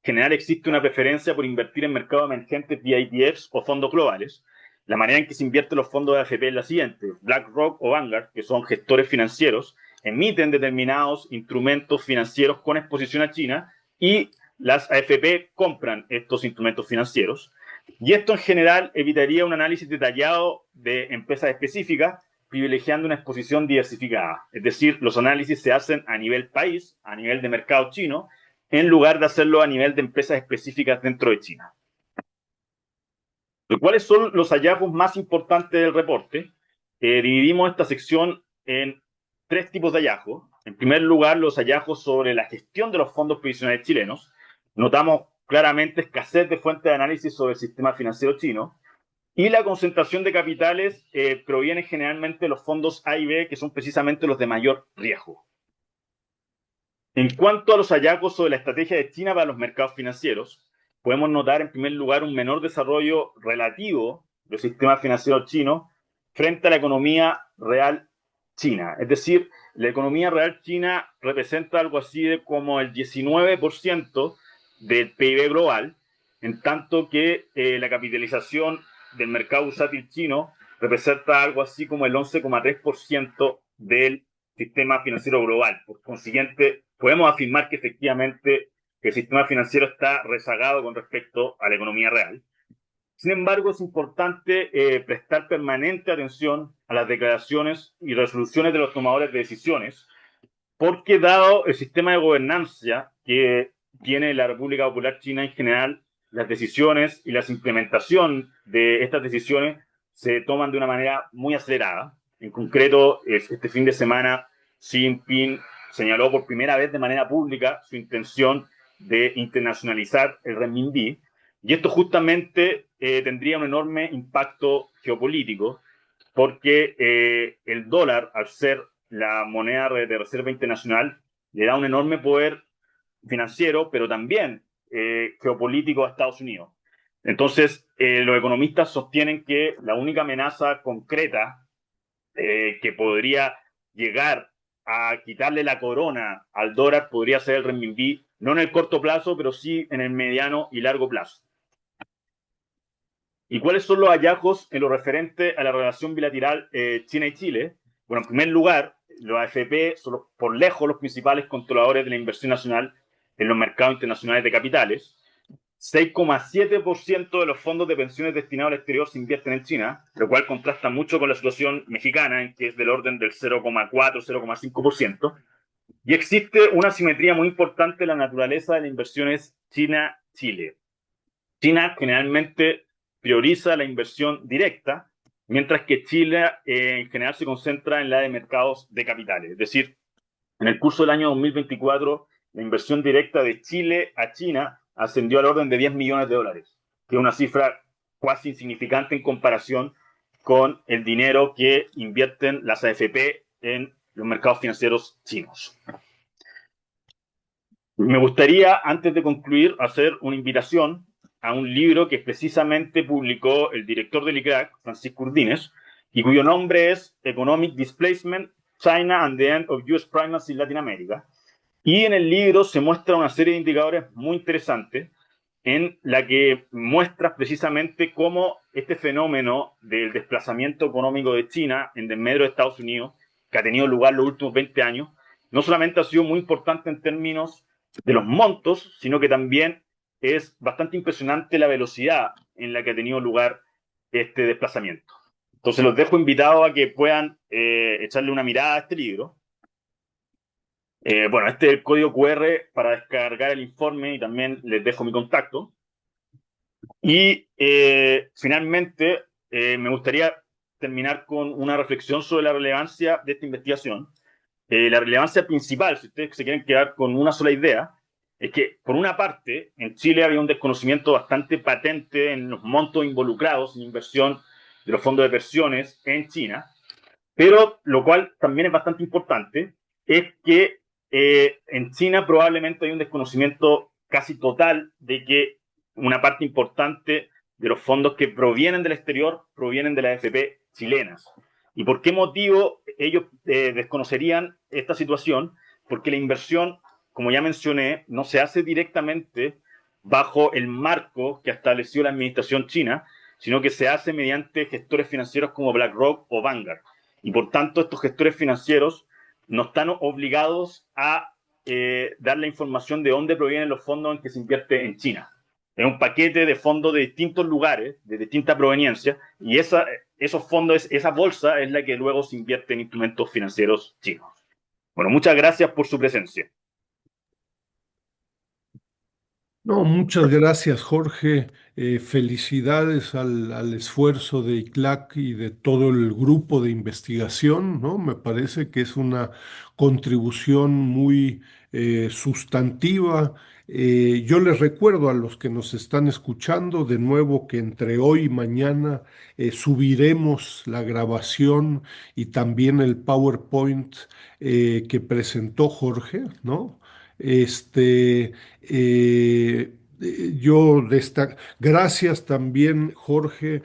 En general existe una preferencia por invertir en mercados emergentes vía ETFs o fondos globales. La manera en que se invierten los fondos de AFP es la siguiente. BlackRock o Vanguard, que son gestores financieros, emiten determinados instrumentos financieros con exposición a China y las AFP compran estos instrumentos financieros. Y esto en general evitaría un análisis detallado de empresas específicas, privilegiando una exposición diversificada. Es decir, los análisis se hacen a nivel país, a nivel de mercado chino, en lugar de hacerlo a nivel de empresas específicas dentro de China. ¿Cuáles son los hallazgos más importantes del reporte? Dividimos esta sección en tres tipos de hallazgos. En primer lugar, los hallazgos sobre la gestión de los fondos previsionales chilenos. Notamos claramente escasez de fuentes de análisis sobre el sistema financiero chino. Y la concentración de capitales proviene generalmente de los fondos A y B, que son precisamente los de mayor riesgo. En cuanto a los hallazgos sobre la estrategia de China para los mercados financieros, podemos notar en primer lugar un menor desarrollo relativo del sistema financiero chino frente a la economía real china. Es decir, la economía real china representa algo así de como el 19% del PIB global, en tanto que la capitalización del mercado bursátil chino representa algo así como el 11,3% del sistema financiero global. Por consiguiente, podemos afirmar que efectivamente el sistema financiero está rezagado con respecto a la economía real. Sin embargo, es importante prestar permanente atención a las declaraciones y resoluciones de los tomadores de decisiones, porque dado el sistema de gobernanza que tiene la República Popular China en general, las decisiones y la implementación de estas decisiones se toman de una manera muy acelerada. En concreto, este fin de semana, Xi Jinping señaló por primera vez de manera pública su intención de internacionalizar el renminbi, y esto justamente tendría un enorme impacto geopolítico, porque el dólar, al ser la moneda de reserva internacional, le da un enorme poder financiero, pero también geopolítico a Estados Unidos. Entonces, los economistas sostienen que la única amenaza concreta que podría llegar a quitarle la corona al dólar podría ser el renminbi, no en el corto plazo, pero sí en el mediano y largo plazo. ¿Y cuáles son los hallazgos en lo referente a la relación bilateral China y Chile? Bueno, en primer lugar, los AFP son por lejos los principales controladores de la inversión nacional en los mercados internacionales de capitales. 6,7% de los fondos de pensiones destinados al exterior se invierten en China, lo cual contrasta mucho con la situación mexicana, en que es del orden del 0,4-0,5%. Y existe una asimetría muy importante en la naturaleza de las inversiones China-Chile. China generalmente prioriza la inversión directa, mientras que Chile en general se concentra en la de mercados de capitales. Es decir, en el curso del año 2024, la inversión directa de Chile a China ascendió al orden de 10 millones de dólares, que es una cifra casi insignificante en comparación con el dinero que invierten las AFP en los mercados financieros chinos. Me gustaría, antes de concluir, hacer una invitación a un libro que precisamente publicó el director del ICRAC, Francisco Urdines, y cuyo nombre es Economic Displacement, China and the End of US Primacy in Latin America. Y en el libro se muestra una serie de indicadores muy interesantes en la que muestra precisamente cómo este fenómeno del desplazamiento económico de China en desmedro de Estados Unidos, que ha tenido lugar los últimos 20 años, no solamente ha sido muy importante en términos de los montos, sino que también es bastante impresionante la velocidad en la que ha tenido lugar este desplazamiento. Entonces los dejo invitados a que puedan echarle una mirada a este libro. Bueno, este es el código QR para descargar el informe y también les dejo mi contacto. Y finalmente, me gustaría terminar con una reflexión sobre la relevancia de esta investigación. La relevancia principal, si ustedes se quieren quedar con una sola idea, es que, por una parte, en Chile había un desconocimiento bastante patente en los montos involucrados en inversión de los fondos de pensiones en China, pero lo cual también es bastante importante, es que en China probablemente hay un desconocimiento casi total de que una parte importante de los fondos que provienen del exterior provienen de las AFP chilenas. ¿Y por qué motivo ellos desconocerían esta situación? Porque la inversión, como ya mencioné, no se hace directamente bajo el marco que ha establecido la administración china, sino que se hace mediante gestores financieros como BlackRock o Vanguard. Y por tanto, estos gestores financieros no están obligados a dar la información de dónde provienen los fondos en que se invierte en China. Es un paquete de fondos de distintos lugares, de distinta proveniencia, y esos fondos, esa bolsa es la que luego se invierte en instrumentos financieros chinos. Bueno, muchas gracias por su presencia. No, muchas gracias, Jorge. Felicidades al esfuerzo de ICLAC y de todo el grupo de investigación, ¿no? Me parece que es una contribución muy sustantiva. Yo les recuerdo a los que nos están escuchando de nuevo que entre hoy y mañana subiremos la grabación y también el PowerPoint que presentó Jorge, ¿no? Este, yo destaco, gracias también, Jorge,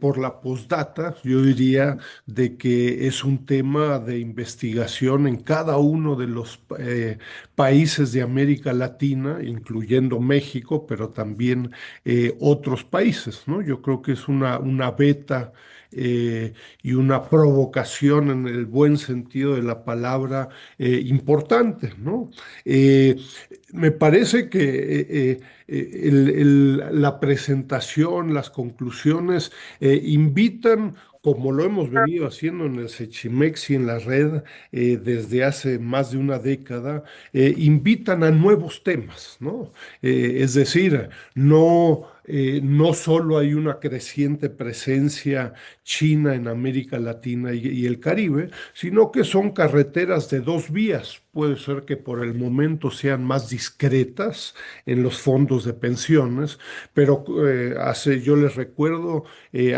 por la postdata. Yo diría de que es un tema de investigación en cada uno de los países de América Latina, incluyendo México, pero también otros países, ¿no? Yo creo que es una beta y una provocación en el buen sentido de la palabra importante, ¿no? Eh, Me parece que la presentación, las conclusiones invitan, como lo hemos venido haciendo en el Sechimex y en la red desde hace más de una década, invitan a nuevos temas, ¿no? Es decir, no solo hay una creciente presencia china en América Latina y el Caribe, sino que son carreteras de dos vías. Puede ser que por el momento sean más discretas en los fondos de pensiones, pero yo les recuerdo,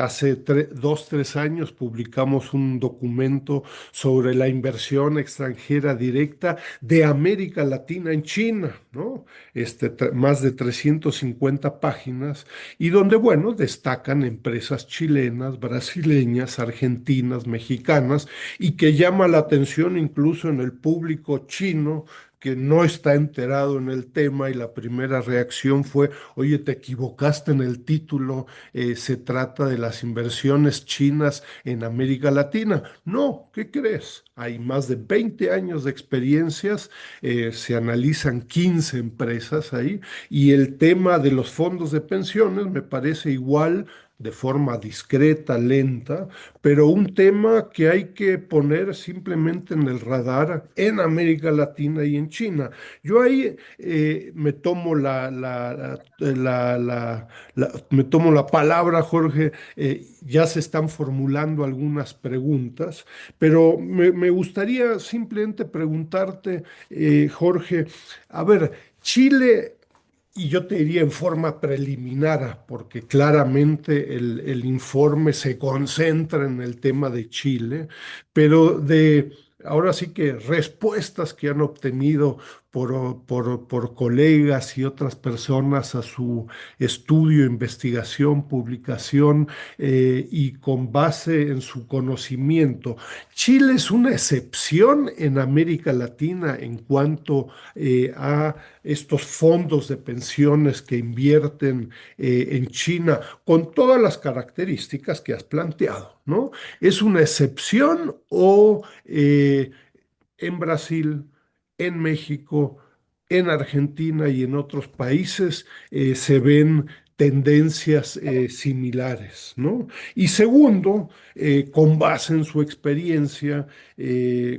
hace 2, 3 años publicamos un documento sobre la inversión extranjera directa de América Latina en China, ¿no? Más de 350 páginas y donde, bueno, destacan empresas chilenas, brasileñas, argentinas, mexicanas, y que llama la atención incluso en el público chino que no está enterado en el tema y la primera reacción fue, oye, te equivocaste en el título, se trata de las inversiones chinas en América Latina. No, ¿qué crees? Hay más de 20 años de experiencias, se analizan 15 empresas ahí y el tema de los fondos de pensiones me parece igual de forma discreta, lenta, pero un tema que hay que poner simplemente en el radar en América Latina y en China. Yo ahí me tomo me tomo la palabra, Jorge. Ya se están formulando algunas preguntas, pero me gustaría simplemente preguntarte, Jorge, a ver, Chile. Y yo te diría en forma preliminar, porque claramente el informe se concentra en el tema de Chile, pero ahora sí que respuestas que han obtenido por colegas y otras personas a su estudio, investigación, publicación y con base en su conocimiento. Chile es una excepción en América Latina en cuanto a estos fondos de pensiones que invierten en China con todas las características que has planteado, ¿no? ¿Es una excepción o en Brasil, en México? en Argentina y en otros países se ven tendencias similares, ¿no? Y segundo, con base en su experiencia,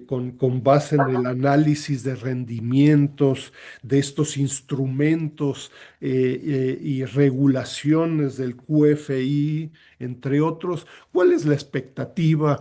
con base en el análisis de rendimientos de estos instrumentos y regulaciones del QFI, entre otros, ¿cuál es la expectativa?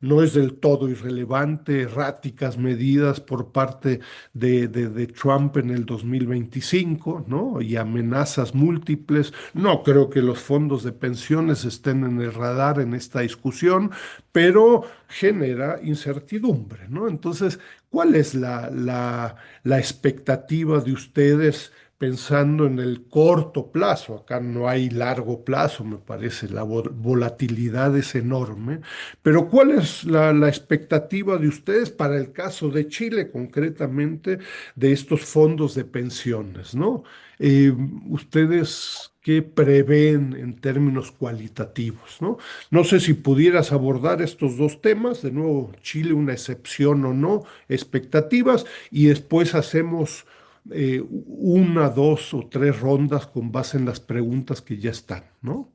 No es del todo irrelevante, erráticas medidas por parte de Trump en el 2025, ¿no? Y amenazas múltiples. No creo que los fondos de pensiones estén en el radar en esta discusión, pero genera incertidumbre, ¿no? Entonces, ¿cuál es la expectativa de ustedes? Pensando en el corto plazo, acá no hay largo plazo, me parece, la volatilidad es enorme, pero ¿cuál es la expectativa de ustedes para el caso de Chile, concretamente, de estos fondos de pensiones, ¿no? Eh, ¿Ustedes qué prevén en términos cualitativos, ¿no? No sé si pudieras abordar estos dos temas, de nuevo, Chile, una excepción o no, expectativas, y después hacemos una, dos o tres rondas con base en las preguntas que ya están, ¿no?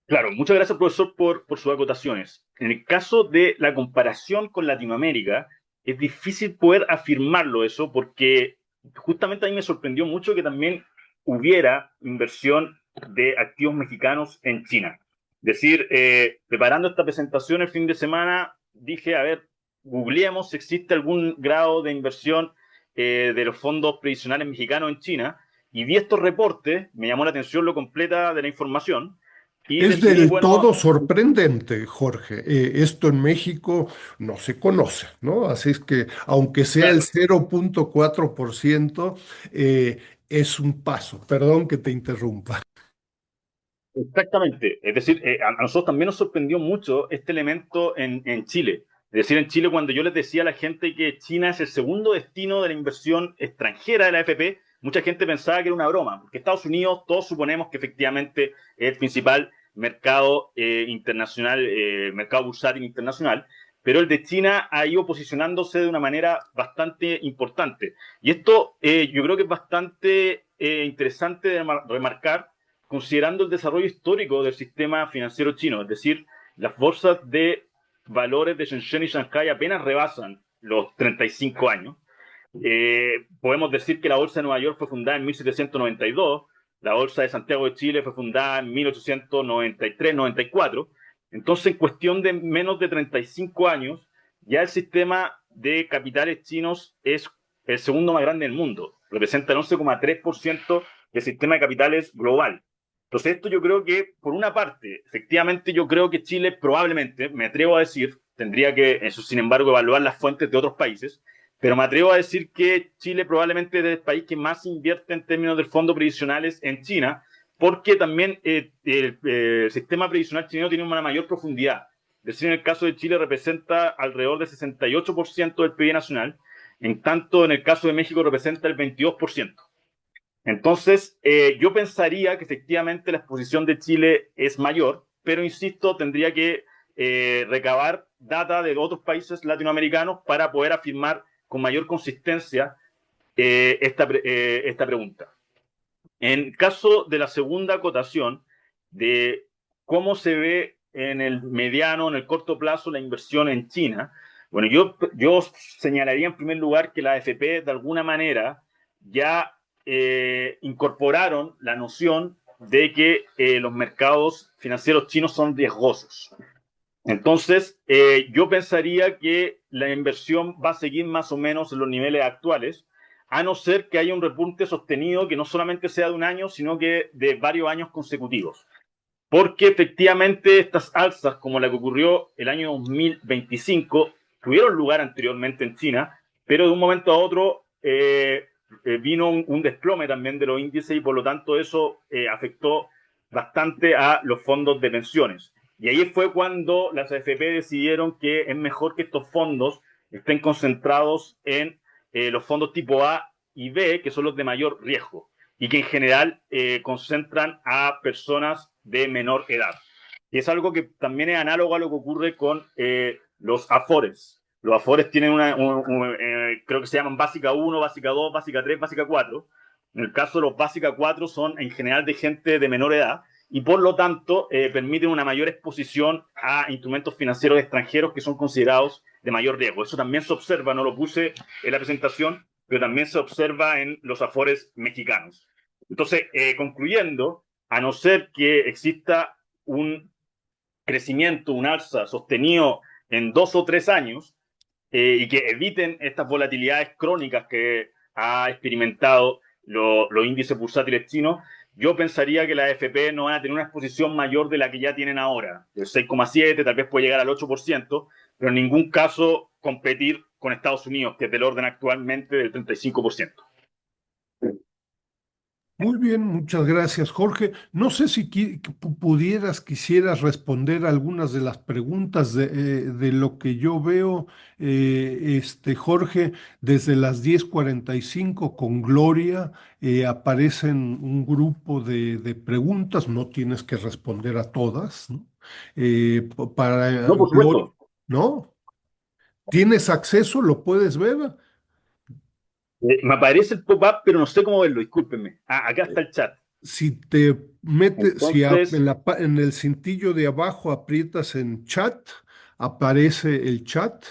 Claro, muchas gracias, profesor, por sus acotaciones. En el caso de la comparación con Latinoamérica, es difícil poder afirmarlo eso porque justamente a mí me sorprendió mucho que también hubiera inversión de activos mexicanos en China. Es decir, preparando esta presentación el fin de semana, dije, a ver, googleemos si existe algún grado de inversión de los fondos previsionales mexicanos en China y vi estos reportes, me llamó la atención lo completa de la información y Es decidí, del bueno, todo sorprendente, Jorge. Esto en México no se conoce, ¿no? Así es que, aunque sea el claro, 0,4%, es un paso. Perdón que te interrumpa. exactamente. Es decir, a nosotros también nos sorprendió mucho este elemento en Chile. Es decir, en Chile, cuando yo les decía a la gente que China es el segundo destino de la inversión extranjera de la AFP, mucha gente pensaba que era una broma, porque Estados Unidos, todos suponemos que efectivamente es el principal mercado internacional, mercado bursátil internacional, pero el de China ha ido posicionándose de una manera bastante importante. Y esto yo creo que es bastante interesante de remarcar considerando el desarrollo histórico del sistema financiero chino, es decir, las bolsas de valores de Shenzhen y Shanghai apenas rebasan los 35 años. Podemos decir que la bolsa de Nueva York fue fundada en 1792, la bolsa de Santiago de Chile fue fundada en 1893-94. Entonces, en cuestión de menos de 35 años, ya el sistema de capitales chinos es el segundo más grande del mundo. Representa el 11,3% del sistema de capitales global. Entonces, esto yo creo que, por una parte, efectivamente yo creo que Chile probablemente, me atrevo a decir, tendría que, eso sin embargo, evaluar las fuentes de otros países, pero me atrevo a decir que Chile probablemente es el país que más invierte en términos de fondos previsionales en China, porque también el sistema previsional chileno tiene una mayor profundidad. Es decir, en el caso de Chile representa alrededor del 68% del PIB nacional, en tanto en el caso de México representa el 22%. Entonces, yo pensaría que efectivamente la exposición de Chile es mayor, pero insisto, tendría que recabar data de otros países latinoamericanos para poder afirmar con mayor consistencia esta pregunta. En caso de la segunda acotación, de cómo se ve en el mediano, en el corto plazo la inversión en China, bueno, yo señalaría en primer lugar que la AFP de alguna manera ya incorporaron la noción de que los mercados financieros chinos son riesgosos. Entonces, yo pensaría que la inversión va a seguir más o menos en los niveles actuales, a no ser que haya un repunte sostenido que no solamente sea de un año, sino que de varios años consecutivos. Porque efectivamente estas alzas, como la que ocurrió el año 2025, tuvieron lugar anteriormente en China, pero de un momento a otro vino un desplome también de los índices y por lo tanto eso afectó bastante a los fondos de pensiones. Y ahí fue cuando las AFP decidieron que es mejor que estos fondos estén concentrados en los fondos tipo A y B, que son los de mayor riesgo y que en general concentran a personas de menor edad. Y es algo que también es análogo a lo que ocurre con los Afores. Los Afores tienen creo que se llaman básica uno, básica 2, básica 3, básica 4. En el caso de los básica 4 son en general de gente de menor edad y por lo tanto permiten una mayor exposición a instrumentos financieros extranjeros que son considerados de mayor riesgo. Eso también se observa, no lo puse en la presentación, pero también se observa en los Afores mexicanos. Entonces, concluyendo, a no ser que exista un crecimiento, un alza sostenido en 2 o 3 años, y que eviten estas volatilidades crónicas que ha experimentado los índices bursátiles chinos, yo pensaría que las AFP no van a tener una exposición mayor de la que ya tienen ahora, del 6,7, tal vez puede llegar al 8%, pero en ningún caso competir con Estados Unidos, que es del orden actualmente del 35%. Muy bien, muchas gracias, Jorge. No sé si quisieras responder algunas de las preguntas de lo que yo veo, Jorge, desde las 10:45 con Gloria, aparecen un grupo de preguntas, no tienes que responder a todas, ¿no? Para No, por Gloria, supuesto. ¿no? ¿Tienes acceso? ¿Lo puedes ver? Me aparece el pop-up, pero no sé cómo verlo, discúlpenme. Ah, acá está el chat. Si te metes, Entonces, en el cintillo de abajo aprietas en chat, aparece el chat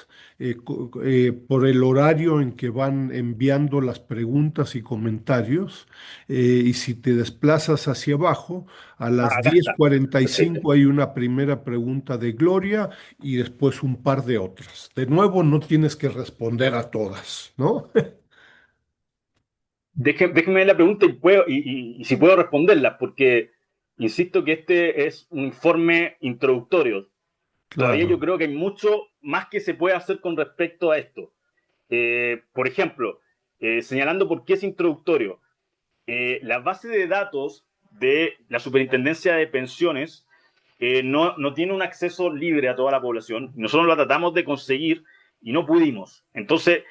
por el horario en que van enviando las preguntas y comentarios. Y si te desplazas hacia abajo, a las acá diez está. cuarenta y Perfecto. cinco hay una primera pregunta de Gloria y después un par de otras. De nuevo, no tienes que responder a todas, ¿no? Déjenme ver la pregunta y si puedo responderla, porque insisto que este es un informe introductorio. Todavía yo Claro. creo que hay mucho más que se puede hacer con respecto a esto. Por ejemplo, señalando por qué es introductorio. La base de datos de la Superintendencia de Pensiones no tiene un acceso libre a toda la población. Nosotros lo tratamos de conseguir y no pudimos. Entonces,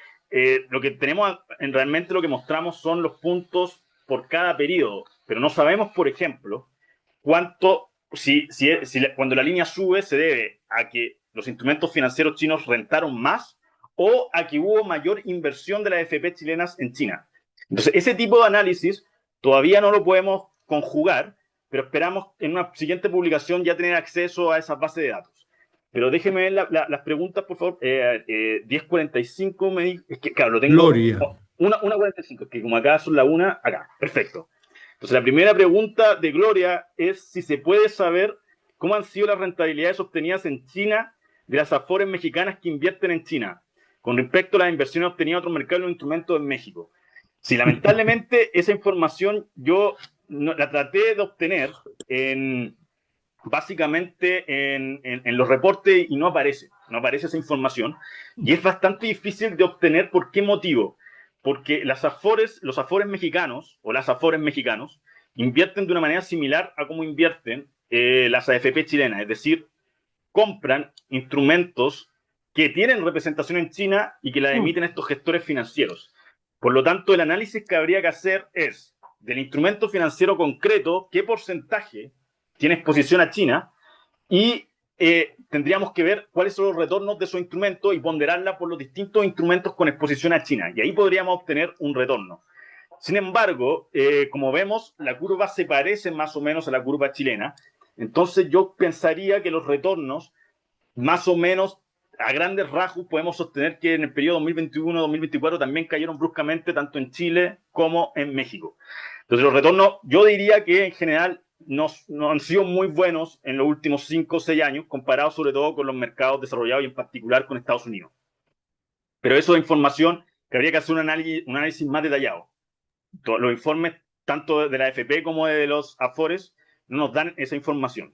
lo que tenemos, realmente lo que mostramos son los puntos por cada periodo, pero no sabemos, por ejemplo, cuánto, cuando la línea sube se debe a que los instrumentos financieros chinos rentaron más o a que hubo mayor inversión de las FP chilenas en China. Entonces, ese tipo de análisis todavía no lo podemos conjugar, pero esperamos en una siguiente publicación ya tener acceso a esas bases de datos. Pero déjeme ver las preguntas, por favor. 10:45 es que, claro, lo tengo. Gloria. 1:45, que como acá son la una, acá. Perfecto. Entonces, la primera pregunta de Gloria es si se puede saber cómo han sido las rentabilidades obtenidas en China de las afores mexicanas que invierten en China, con respecto a las inversiones obtenidas en otros mercados y los instrumentos en México. Si lamentablemente esa información yo la traté de obtener básicamente en los reportes y no aparece esa información. Y es bastante difícil de obtener. ¿Por qué motivo? Porque los afores mexicanos o las afores mexicanos invierten de una manera similar a cómo invierten las AFP chilenas, es decir, compran instrumentos que tienen representación en China y que la emiten estos gestores financieros. Por lo tanto, el análisis que habría que hacer es del instrumento financiero concreto, qué porcentaje tiene exposición a China y tendríamos que ver cuáles son los retornos de esos instrumentos y ponderarla por los distintos instrumentos con exposición a China. Y ahí podríamos obtener un retorno. Sin embargo, como vemos, la curva se parece más o menos a la curva chilena. Entonces yo pensaría que los retornos, más o menos a grandes rasgos, podemos sostener que en el periodo 2021-2024 también cayeron bruscamente tanto en Chile como en México. Entonces los retornos, yo diría que en general no han sido muy buenos en los últimos 5 o 6 años, comparados sobre todo con los mercados desarrollados y en particular con Estados Unidos. Pero eso es información que habría que hacer un análisis más detallado. Los informes, tanto de la AFP como de los AFORES, no nos dan esa información.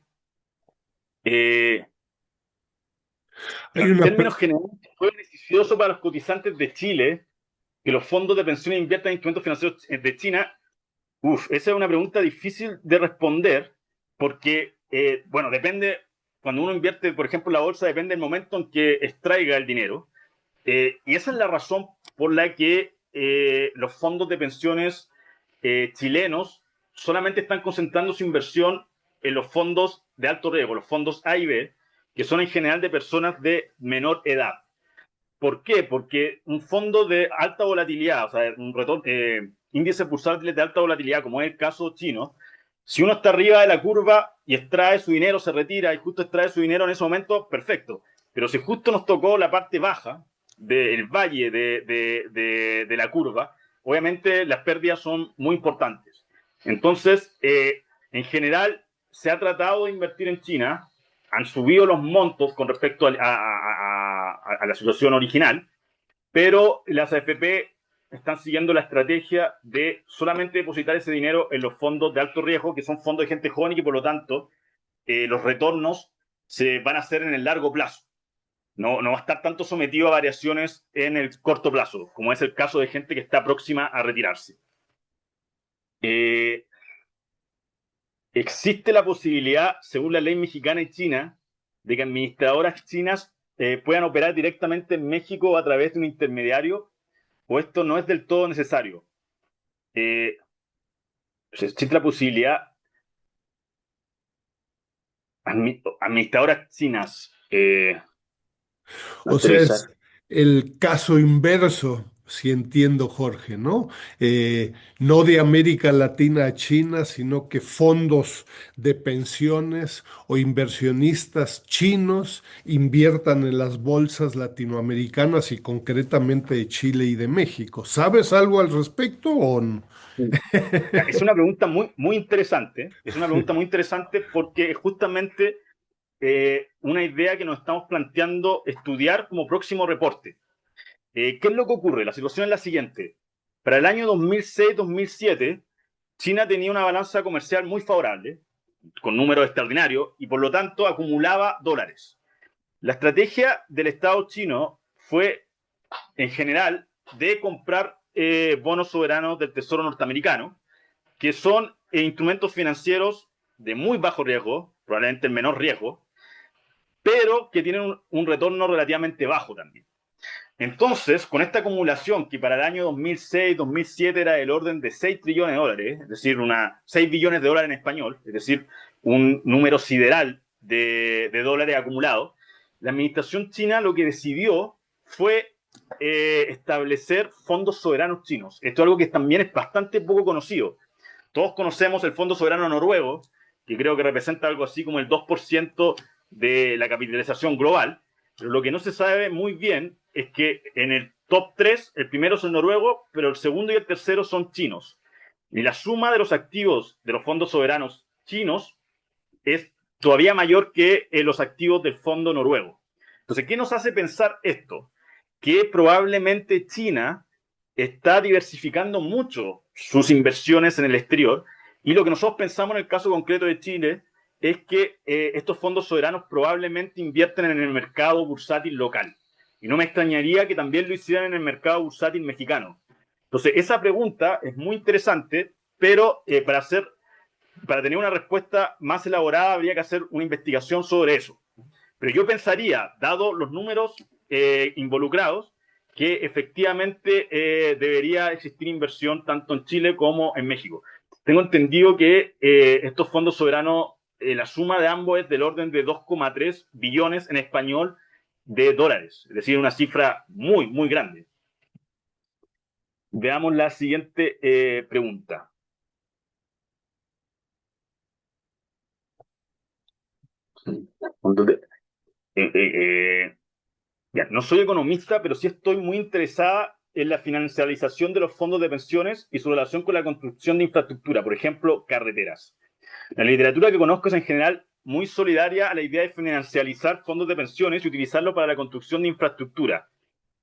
Hay En una, términos generales, fue beneficioso para los cotizantes de Chile que los fondos de pensiones inviertan en instrumentos financieros de China. Esa es una pregunta difícil de responder porque, bueno, depende, cuando uno invierte, por ejemplo, en la bolsa, depende del momento en que extraiga el dinero. Y esa es la razón por la que los fondos de pensiones chilenos solamente están concentrando su inversión en los fondos de alto riesgo, los fondos A y B, que son en general de personas de menor edad. ¿Por qué? Porque un fondo de alta volatilidad, o sea, un retorno, índice bursátil de alta volatilidad, como es el caso chino, si uno está arriba de la curva y extrae su dinero, se retira y justo extrae su dinero en ese momento, perfecto. Pero si justo nos tocó la parte baja del valle de la curva, obviamente las pérdidas son muy importantes. Entonces, en general, se ha tratado de invertir en China, han subido los montos con respecto a la situación original, pero las AFP están siguiendo la estrategia de solamente depositar ese dinero en los fondos de alto riesgo, que son fondos de gente joven y que por lo tanto los retornos se van a hacer en el largo plazo. No va a estar tanto sometido a variaciones en el corto plazo, como es el caso de gente que está próxima a retirarse. Existe la posibilidad, según la ley mexicana y china, de que administradoras chinas puedan operar directamente en México a través de un intermediario, o esto no es del todo necesario. Existe la posibilidad, administradoras chinas O sea, autorizar. es el caso inverso, si entiendo, Jorge, ¿no? No de América Latina a China, sino que fondos de pensiones o inversionistas chinos inviertan en las bolsas latinoamericanas y concretamente de Chile y de México. ¿Sabes algo al respecto o no? Es una pregunta muy interesante. Es una pregunta muy interesante porque es justamente una idea que nos estamos planteando estudiar como próximo reporte. ¿Qué es lo que ocurre? La situación es la siguiente. Para el año 2006-2007, China tenía una balanza comercial muy favorable, con números extraordinarios, y por lo tanto acumulaba dólares. La estrategia del Estado chino fue, en general, de comprar bonos soberanos del Tesoro norteamericano, que son instrumentos financieros de muy bajo riesgo, probablemente el menor riesgo, pero que tienen un retorno relativamente bajo también. Entonces, con esta acumulación que para el año 2006-2007 era del orden de 6 trillones de dólares, es decir, 6 billones de dólares en español, es decir, un número sideral de dólares acumulados, la administración china lo que decidió fue establecer fondos soberanos chinos. Esto es algo que también es bastante poco conocido. Todos conocemos el Fondo Soberano Noruego, que creo que representa algo así como el 2% de la capitalización global, pero lo que no se sabe muy bien es que en el top 3, el primero es el noruego, pero el segundo y el tercero son chinos. Y la suma de los activos de los fondos soberanos chinos es todavía mayor que los activos del fondo noruego. Entonces, ¿qué nos hace pensar esto? Que probablemente China está diversificando mucho sus inversiones en el exterior y lo que nosotros pensamos en el caso concreto de Chile es que estos fondos soberanos probablemente invierten en el mercado bursátil local. Y no me extrañaría que también lo hicieran en el mercado bursátil mexicano. Entonces, esa pregunta es muy interesante, pero para tener una respuesta más elaborada habría que hacer una investigación sobre eso. Pero yo pensaría, dado los números involucrados, que efectivamente debería existir inversión tanto en Chile como en México. Tengo entendido que estos fondos soberanos, la suma de ambos es del orden de 2,3 billones en español de dólares, es decir, una cifra muy grande. Veamos la siguiente pregunta. Eh, eh, Ya, no soy economista, pero sí estoy muy interesada en la financiarización de los fondos de pensiones y su relación con la construcción de infraestructura, por ejemplo, carreteras. La literatura que conozco es en general muy solidaria a la idea de financiarizar fondos de pensiones y utilizarlo para la construcción de infraestructura,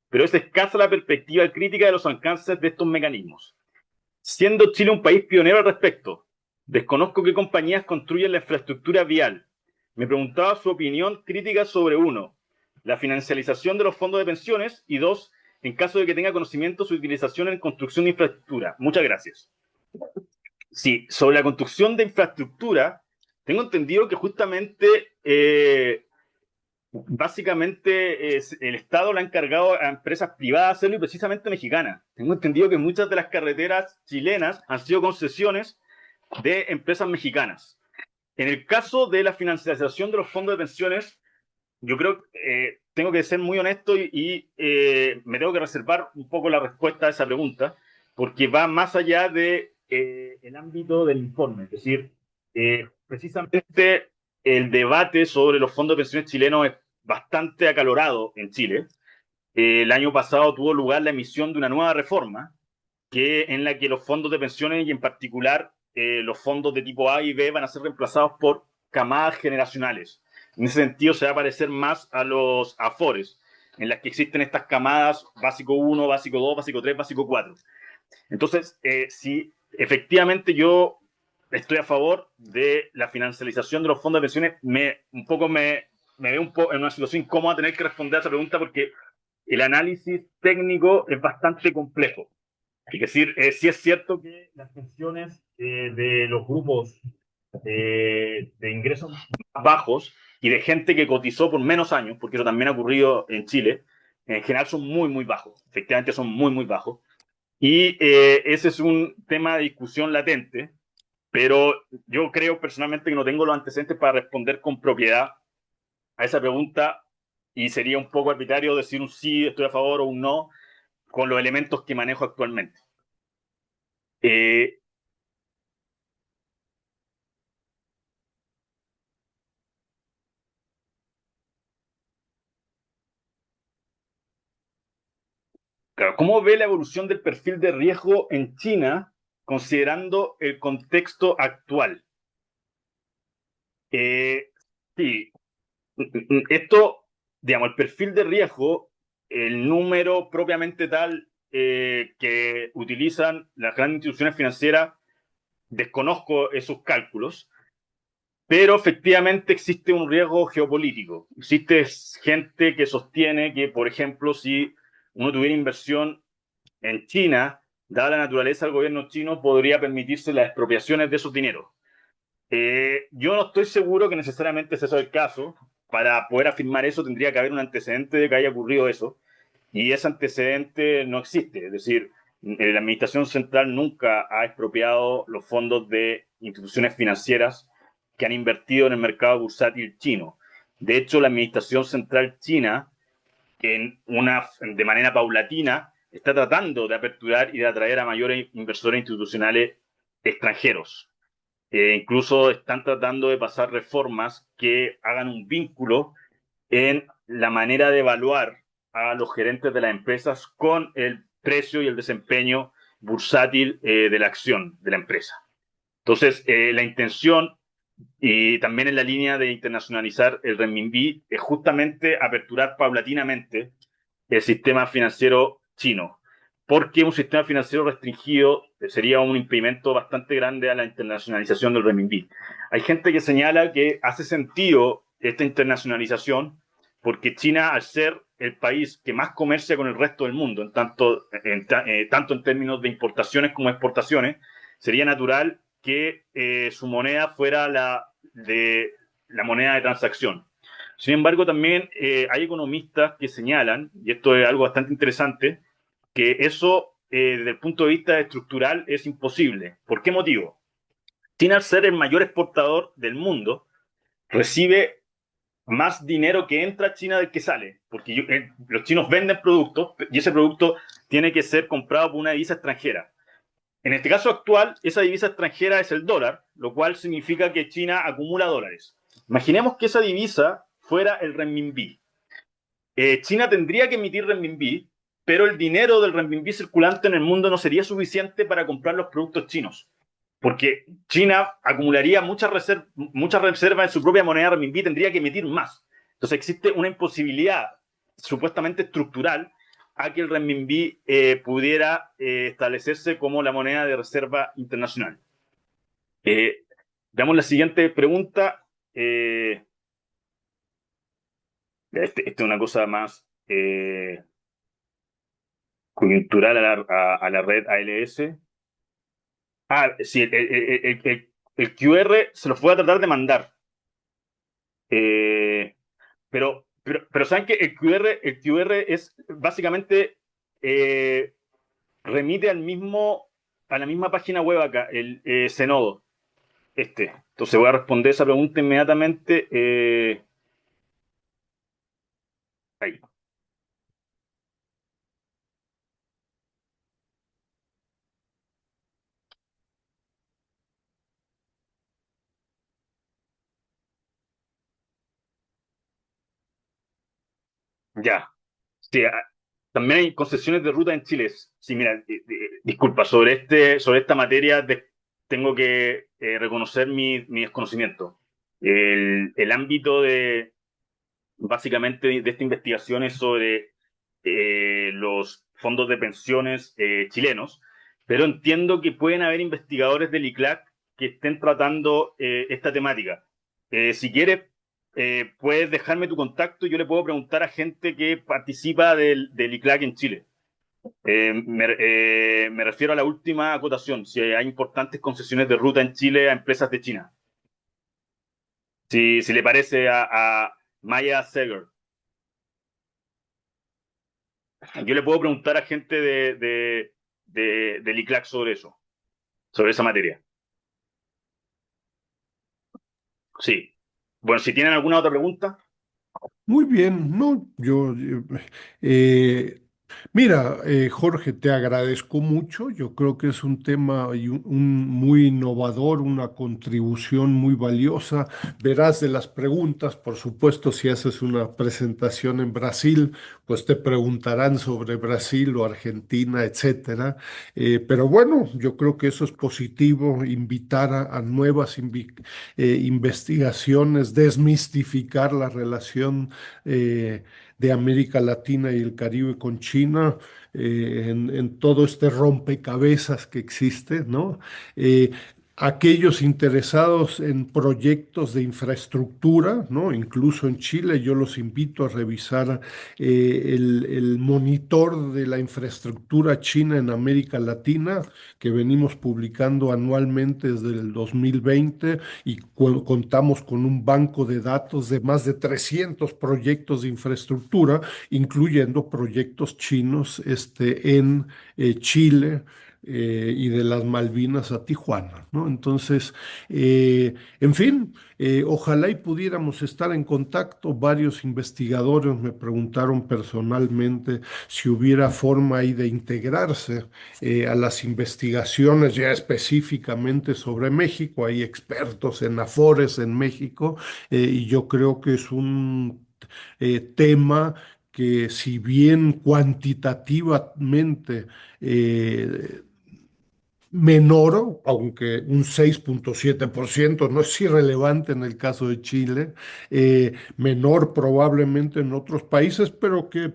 pero es escasa la perspectiva crítica de los alcances de estos mecanismos. Siendo Chile un país pionero al respecto, desconozco qué compañías construyen la infraestructura vial. Me preguntaba su opinión crítica sobre uno, la financialización de los fondos de pensiones y dos, en caso de que tenga conocimiento su utilización en construcción de infraestructura. Muchas gracias. Sí, sobre la construcción de infraestructura, tengo entendido que justamente básicamente el Estado le ha encargado a empresas privadas hacerlo y precisamente mexicanas. Tengo entendido que muchas de las carreteras chilenas han sido concesiones de empresas mexicanas. En el caso de la financiación de los fondos de pensiones, yo creo que tengo que ser muy honesto y me tengo que reservar un poco la respuesta a esa pregunta, porque va más allá de el ámbito del informe. Es decir, precisamente el debate sobre los fondos de pensiones chilenos es bastante acalorado en Chile. El año pasado tuvo lugar la emisión de una nueva reforma en la que los fondos de pensiones y en particular los fondos de tipo A y B van a ser reemplazados por camadas generacionales. En ese sentido se va a parecer más a los Afores, en las que existen estas camadas básico 1, básico 2, básico 3, básico 4. Entonces, si efectivamente yo estoy a favor de la financiarización de los fondos de pensiones, me veo un poco en una situación incómoda tener que responder a esa pregunta porque el análisis técnico es bastante complejo. Es decir, sí es cierto que las pensiones de los grupos de ingresos más bajos y de gente que cotizó por menos años, porque eso también ha ocurrido en Chile, en general son muy, muy bajos. Efectivamente son muy, muy bajos. Y ese es un tema de discusión latente, pero yo creo personalmente que no tengo los antecedentes para responder con propiedad a esa pregunta y sería un poco arbitrario decir un sí, estoy a favor o un no con los elementos que manejo actualmente. Eh, Claro, ¿cómo ve la evolución del perfil de riesgo en China considerando el contexto actual? Eh, sí, esto, digamos, el perfil de riesgo, el número propiamente tal que utilizan las grandes instituciones financieras, desconozco esos cálculos, pero efectivamente existe un riesgo geopolítico. Existe gente que sostiene que, por ejemplo, si uno tuviera inversión en China, dada la naturaleza del gobierno chino, podría permitirse las expropiaciones de esos dineros. Yo no estoy seguro que necesariamente ese sea el caso. Para poder afirmar eso tendría que haber un antecedente de que haya ocurrido eso, y ese antecedente no existe. Es decir, la Administración Central nunca ha expropiado los fondos de instituciones financieras que han invertido en el mercado bursátil chino. De hecho, la Administración Central china de manera paulatina, está tratando de aperturar y de atraer a mayores inversores institucionales extranjeros. Incluso están tratando de pasar reformas que hagan un vínculo en la manera de evaluar a los gerentes de las empresas con el precio y el desempeño bursátil de la acción de la empresa. Entonces, la intención y también en la línea de internacionalizar el renminbi es justamente aperturar paulatinamente el sistema financiero chino, porque un sistema financiero restringido sería un impedimento bastante grande a la internacionalización del renminbi. Hay gente que señala que hace sentido esta internacionalización porque China, al ser el país que más comercia con el resto del mundo, tanto en términos de importaciones como exportaciones, sería natural que su moneda fuera la moneda de transacción. Sin embargo, también hay economistas que señalan, y esto es algo bastante interesante, que eso desde el punto de vista estructural es imposible. ¿Por qué motivo? China, al ser el mayor exportador del mundo, recibe más dinero que entra a China del que sale, porque los chinos venden productos y ese producto tiene que ser comprado por una divisa extranjera. En este caso actual, esa divisa extranjera es el dólar, lo cual significa que China acumula dólares. Imaginemos que esa divisa fuera el renminbi. China tendría que emitir renminbi, pero el dinero del renminbi circulante en el mundo no sería suficiente para comprar los productos chinos, porque China acumularía muchas reservas en su propia moneda renminbi, tendría que emitir más. Entonces existe una imposibilidad supuestamente estructural a que el renminbi pudiera establecerse como la moneda de reserva internacional. Veamos la siguiente pregunta. Esta es una cosa más coyuntural a la red ALS. Sí, el QR se los voy a tratar de mandar. Eh, pero saben que el QR es básicamente remite a la misma página web acá, el Zenodo. Entonces voy a responder esa pregunta inmediatamente. Ahí. Ya. Sí, también hay concesiones de ruta en Chile. Sí, mira, disculpa, sobre esta materia tengo que reconocer mi desconocimiento. El ámbito básicamente, de esta investigación es sobre los fondos de pensiones chilenos, pero entiendo que pueden haber investigadores del ICLAC que estén tratando esta temática. Si quieres, puedes dejarme tu contacto y yo le puedo preguntar a gente que participa del ICLAC en Chile. Me refiero a la última acotación, si hay importantes concesiones de ruta en Chile a empresas de China. Si le parece a Maya Seger. Yo le puedo preguntar a gente del ICLAC sobre eso, sobre esa materia. Sí. Bueno, si tienen alguna otra pregunta. Muy bien, no, eh, mira, Jorge, te agradezco mucho. Yo creo que es un tema y un muy innovador, una contribución muy valiosa. Verás de las preguntas, por supuesto, si haces una presentación en Brasil, pues te preguntarán sobre Brasil o Argentina, etcétera. Pero bueno, yo creo que eso es positivo, invitar a nuevas investigaciones, desmistificar la relación eh, de América Latina y el Caribe con China, en todo este rompecabezas que existe, ¿no? Eh, Aquellos interesados en proyectos de infraestructura, ¿no? Incluso en Chile, yo los invito a revisar el monitor de la infraestructura china en América Latina, que venimos publicando anualmente desde el 2020 y contamos con un banco de datos de más de 300 proyectos de infraestructura, incluyendo proyectos chinos en Chile. Y de las Malvinas a Tijuana, ¿no? Entonces, en fin, ojalá y pudiéramos estar en contacto. Varios investigadores me preguntaron personalmente si hubiera forma ahí de integrarse a las investigaciones ya específicamente sobre México. Hay expertos en Afores en México, y yo creo que es un tema que, si bien cuantitativamente eh, menor, aunque un 6,7% no es irrelevante en el caso de Chile, menor probablemente en otros países, pero que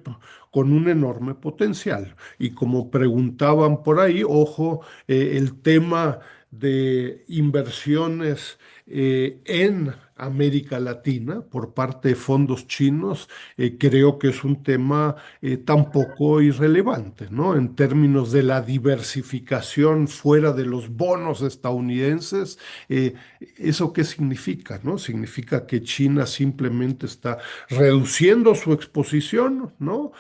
con un enorme potencial. Y como preguntaban por ahí, ojo, el tema de inversiones en América Latina por parte de fondos chinos, creo que es un tema tampoco irrelevante, ¿no? En términos de la diversificación fuera de los bonos estadounidenses, eh, ¿eso qué significa, no? Significa que China simplemente está reduciendo su exposición, ¿no?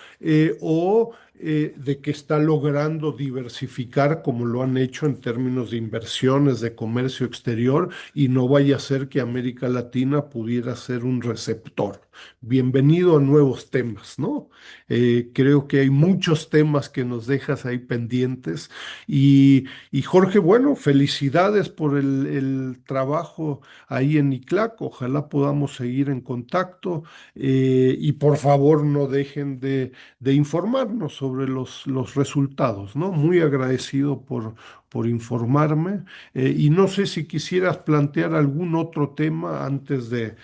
De que está logrando diversificar como lo han hecho en términos de inversiones, de comercio exterior, y no vaya a ser que América Latina pudiera ser un receptor. Bienvenido a nuevos temas, ¿no? Creo que hay muchos temas que nos dejas ahí pendientes. Y Jorge, bueno, felicidades por el trabajo ahí en ICLAC. Ojalá podamos seguir en contacto, y por favor no dejen de informarnos sobre los resultados, ¿no? Muy agradecido por informarme. Y no sé si quisieras plantear algún otro tema antes de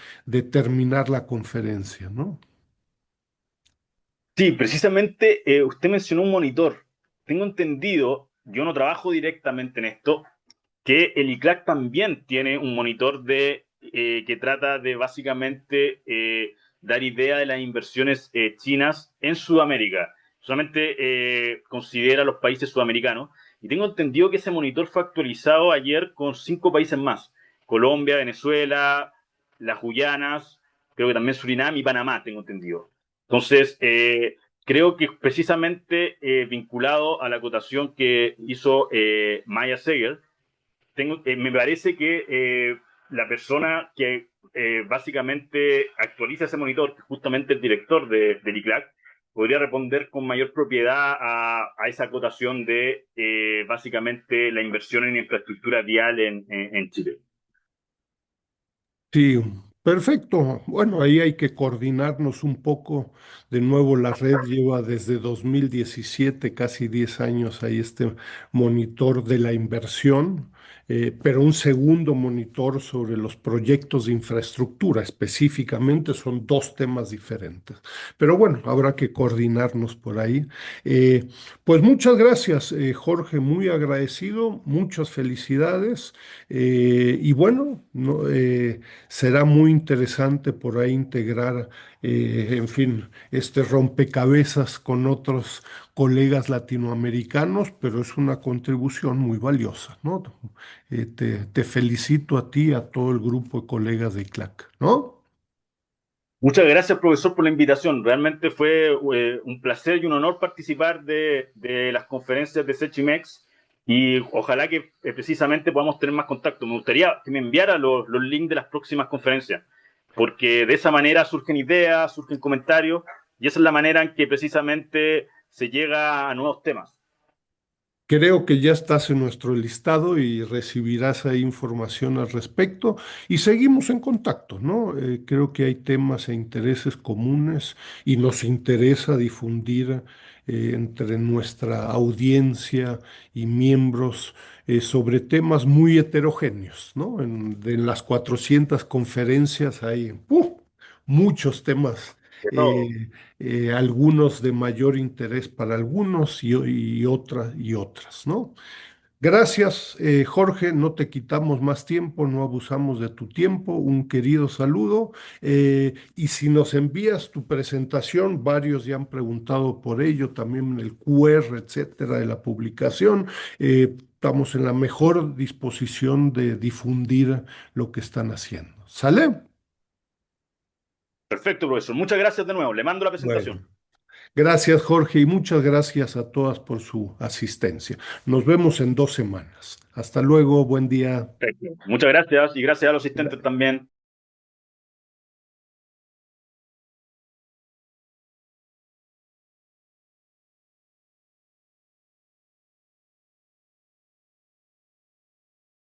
terminar la conferencia, ¿no? Sí, precisamente usted mencionó un monitor. Tengo entendido, yo no trabajo directamente en esto, que el ICLAC también tiene un monitor que trata de básicamente dar idea de las inversiones chinas en Sudamérica. Solamente considera los países sudamericanos. Y tengo entendido que ese monitor fue actualizado ayer con 5 países más. Colombia, Venezuela, las Guyanas, creo que también Surinam y Panamá, tengo entendido. Entonces, creo que precisamente vinculado a la acotación que hizo Maya Seger, me parece que la persona que básicamente actualiza ese monitor, que justamente el director del ICLAC, podría responder con mayor propiedad a esa acotación de básicamente la inversión en infraestructura vial en Chile. Sí, perfecto. Bueno, ahí hay que coordinarnos un poco. De nuevo, la red lleva desde 2017, casi 10 años, ahí este monitor de la inversión, pero un segundo monitor sobre los proyectos de infraestructura. Específicamente son dos temas diferentes. Pero bueno, habrá que coordinarnos por ahí. Eh, pues muchas gracias, Jorge, muy agradecido, muchas felicidades. Y bueno, será muy interesante por ahí integrar, en fin, este rompecabezas con otros colegas latinoamericanos, pero es una contribución muy valiosa, ¿no? Te felicito a ti y a todo el grupo de colegas de ICLAC, ¿no? Muchas gracias, profesor, por la invitación. Realmente fue un placer y un honor participar de las conferencias de Sechimex y ojalá que precisamente podamos tener más contacto. Me gustaría que me enviara los links de las próximas conferencias, porque de esa manera surgen ideas, surgen comentarios y esa es la manera en que precisamente se llega a nuevos temas. Creo que ya estás en nuestro listado y recibirás ahí información al respecto y seguimos en contacto, ¿no? Creo que hay temas e intereses comunes y nos interesa difundir entre nuestra audiencia y miembros sobre temas muy heterogéneos, ¿no? De las 400 conferencias hay muchos temas. De todo. Algunos de mayor interés para algunos y otras, ¿no? Gracias, Jorge, no te quitamos más tiempo, no abusamos de tu tiempo, un querido saludo. Y si nos envías tu presentación, varios ya han preguntado por ello, también el QR, etcétera, de la publicación. Estamos en la mejor disposición de difundir lo que están haciendo. ¿Sale? Perfecto, profesor. Muchas gracias de nuevo. Le mando la Bueno. presentación. Gracias, Jorge, y muchas gracias a todas por su asistencia. Nos vemos en 2 semanas. Hasta luego, buen día. Perfecto. Muchas gracias y gracias a los asistentes también.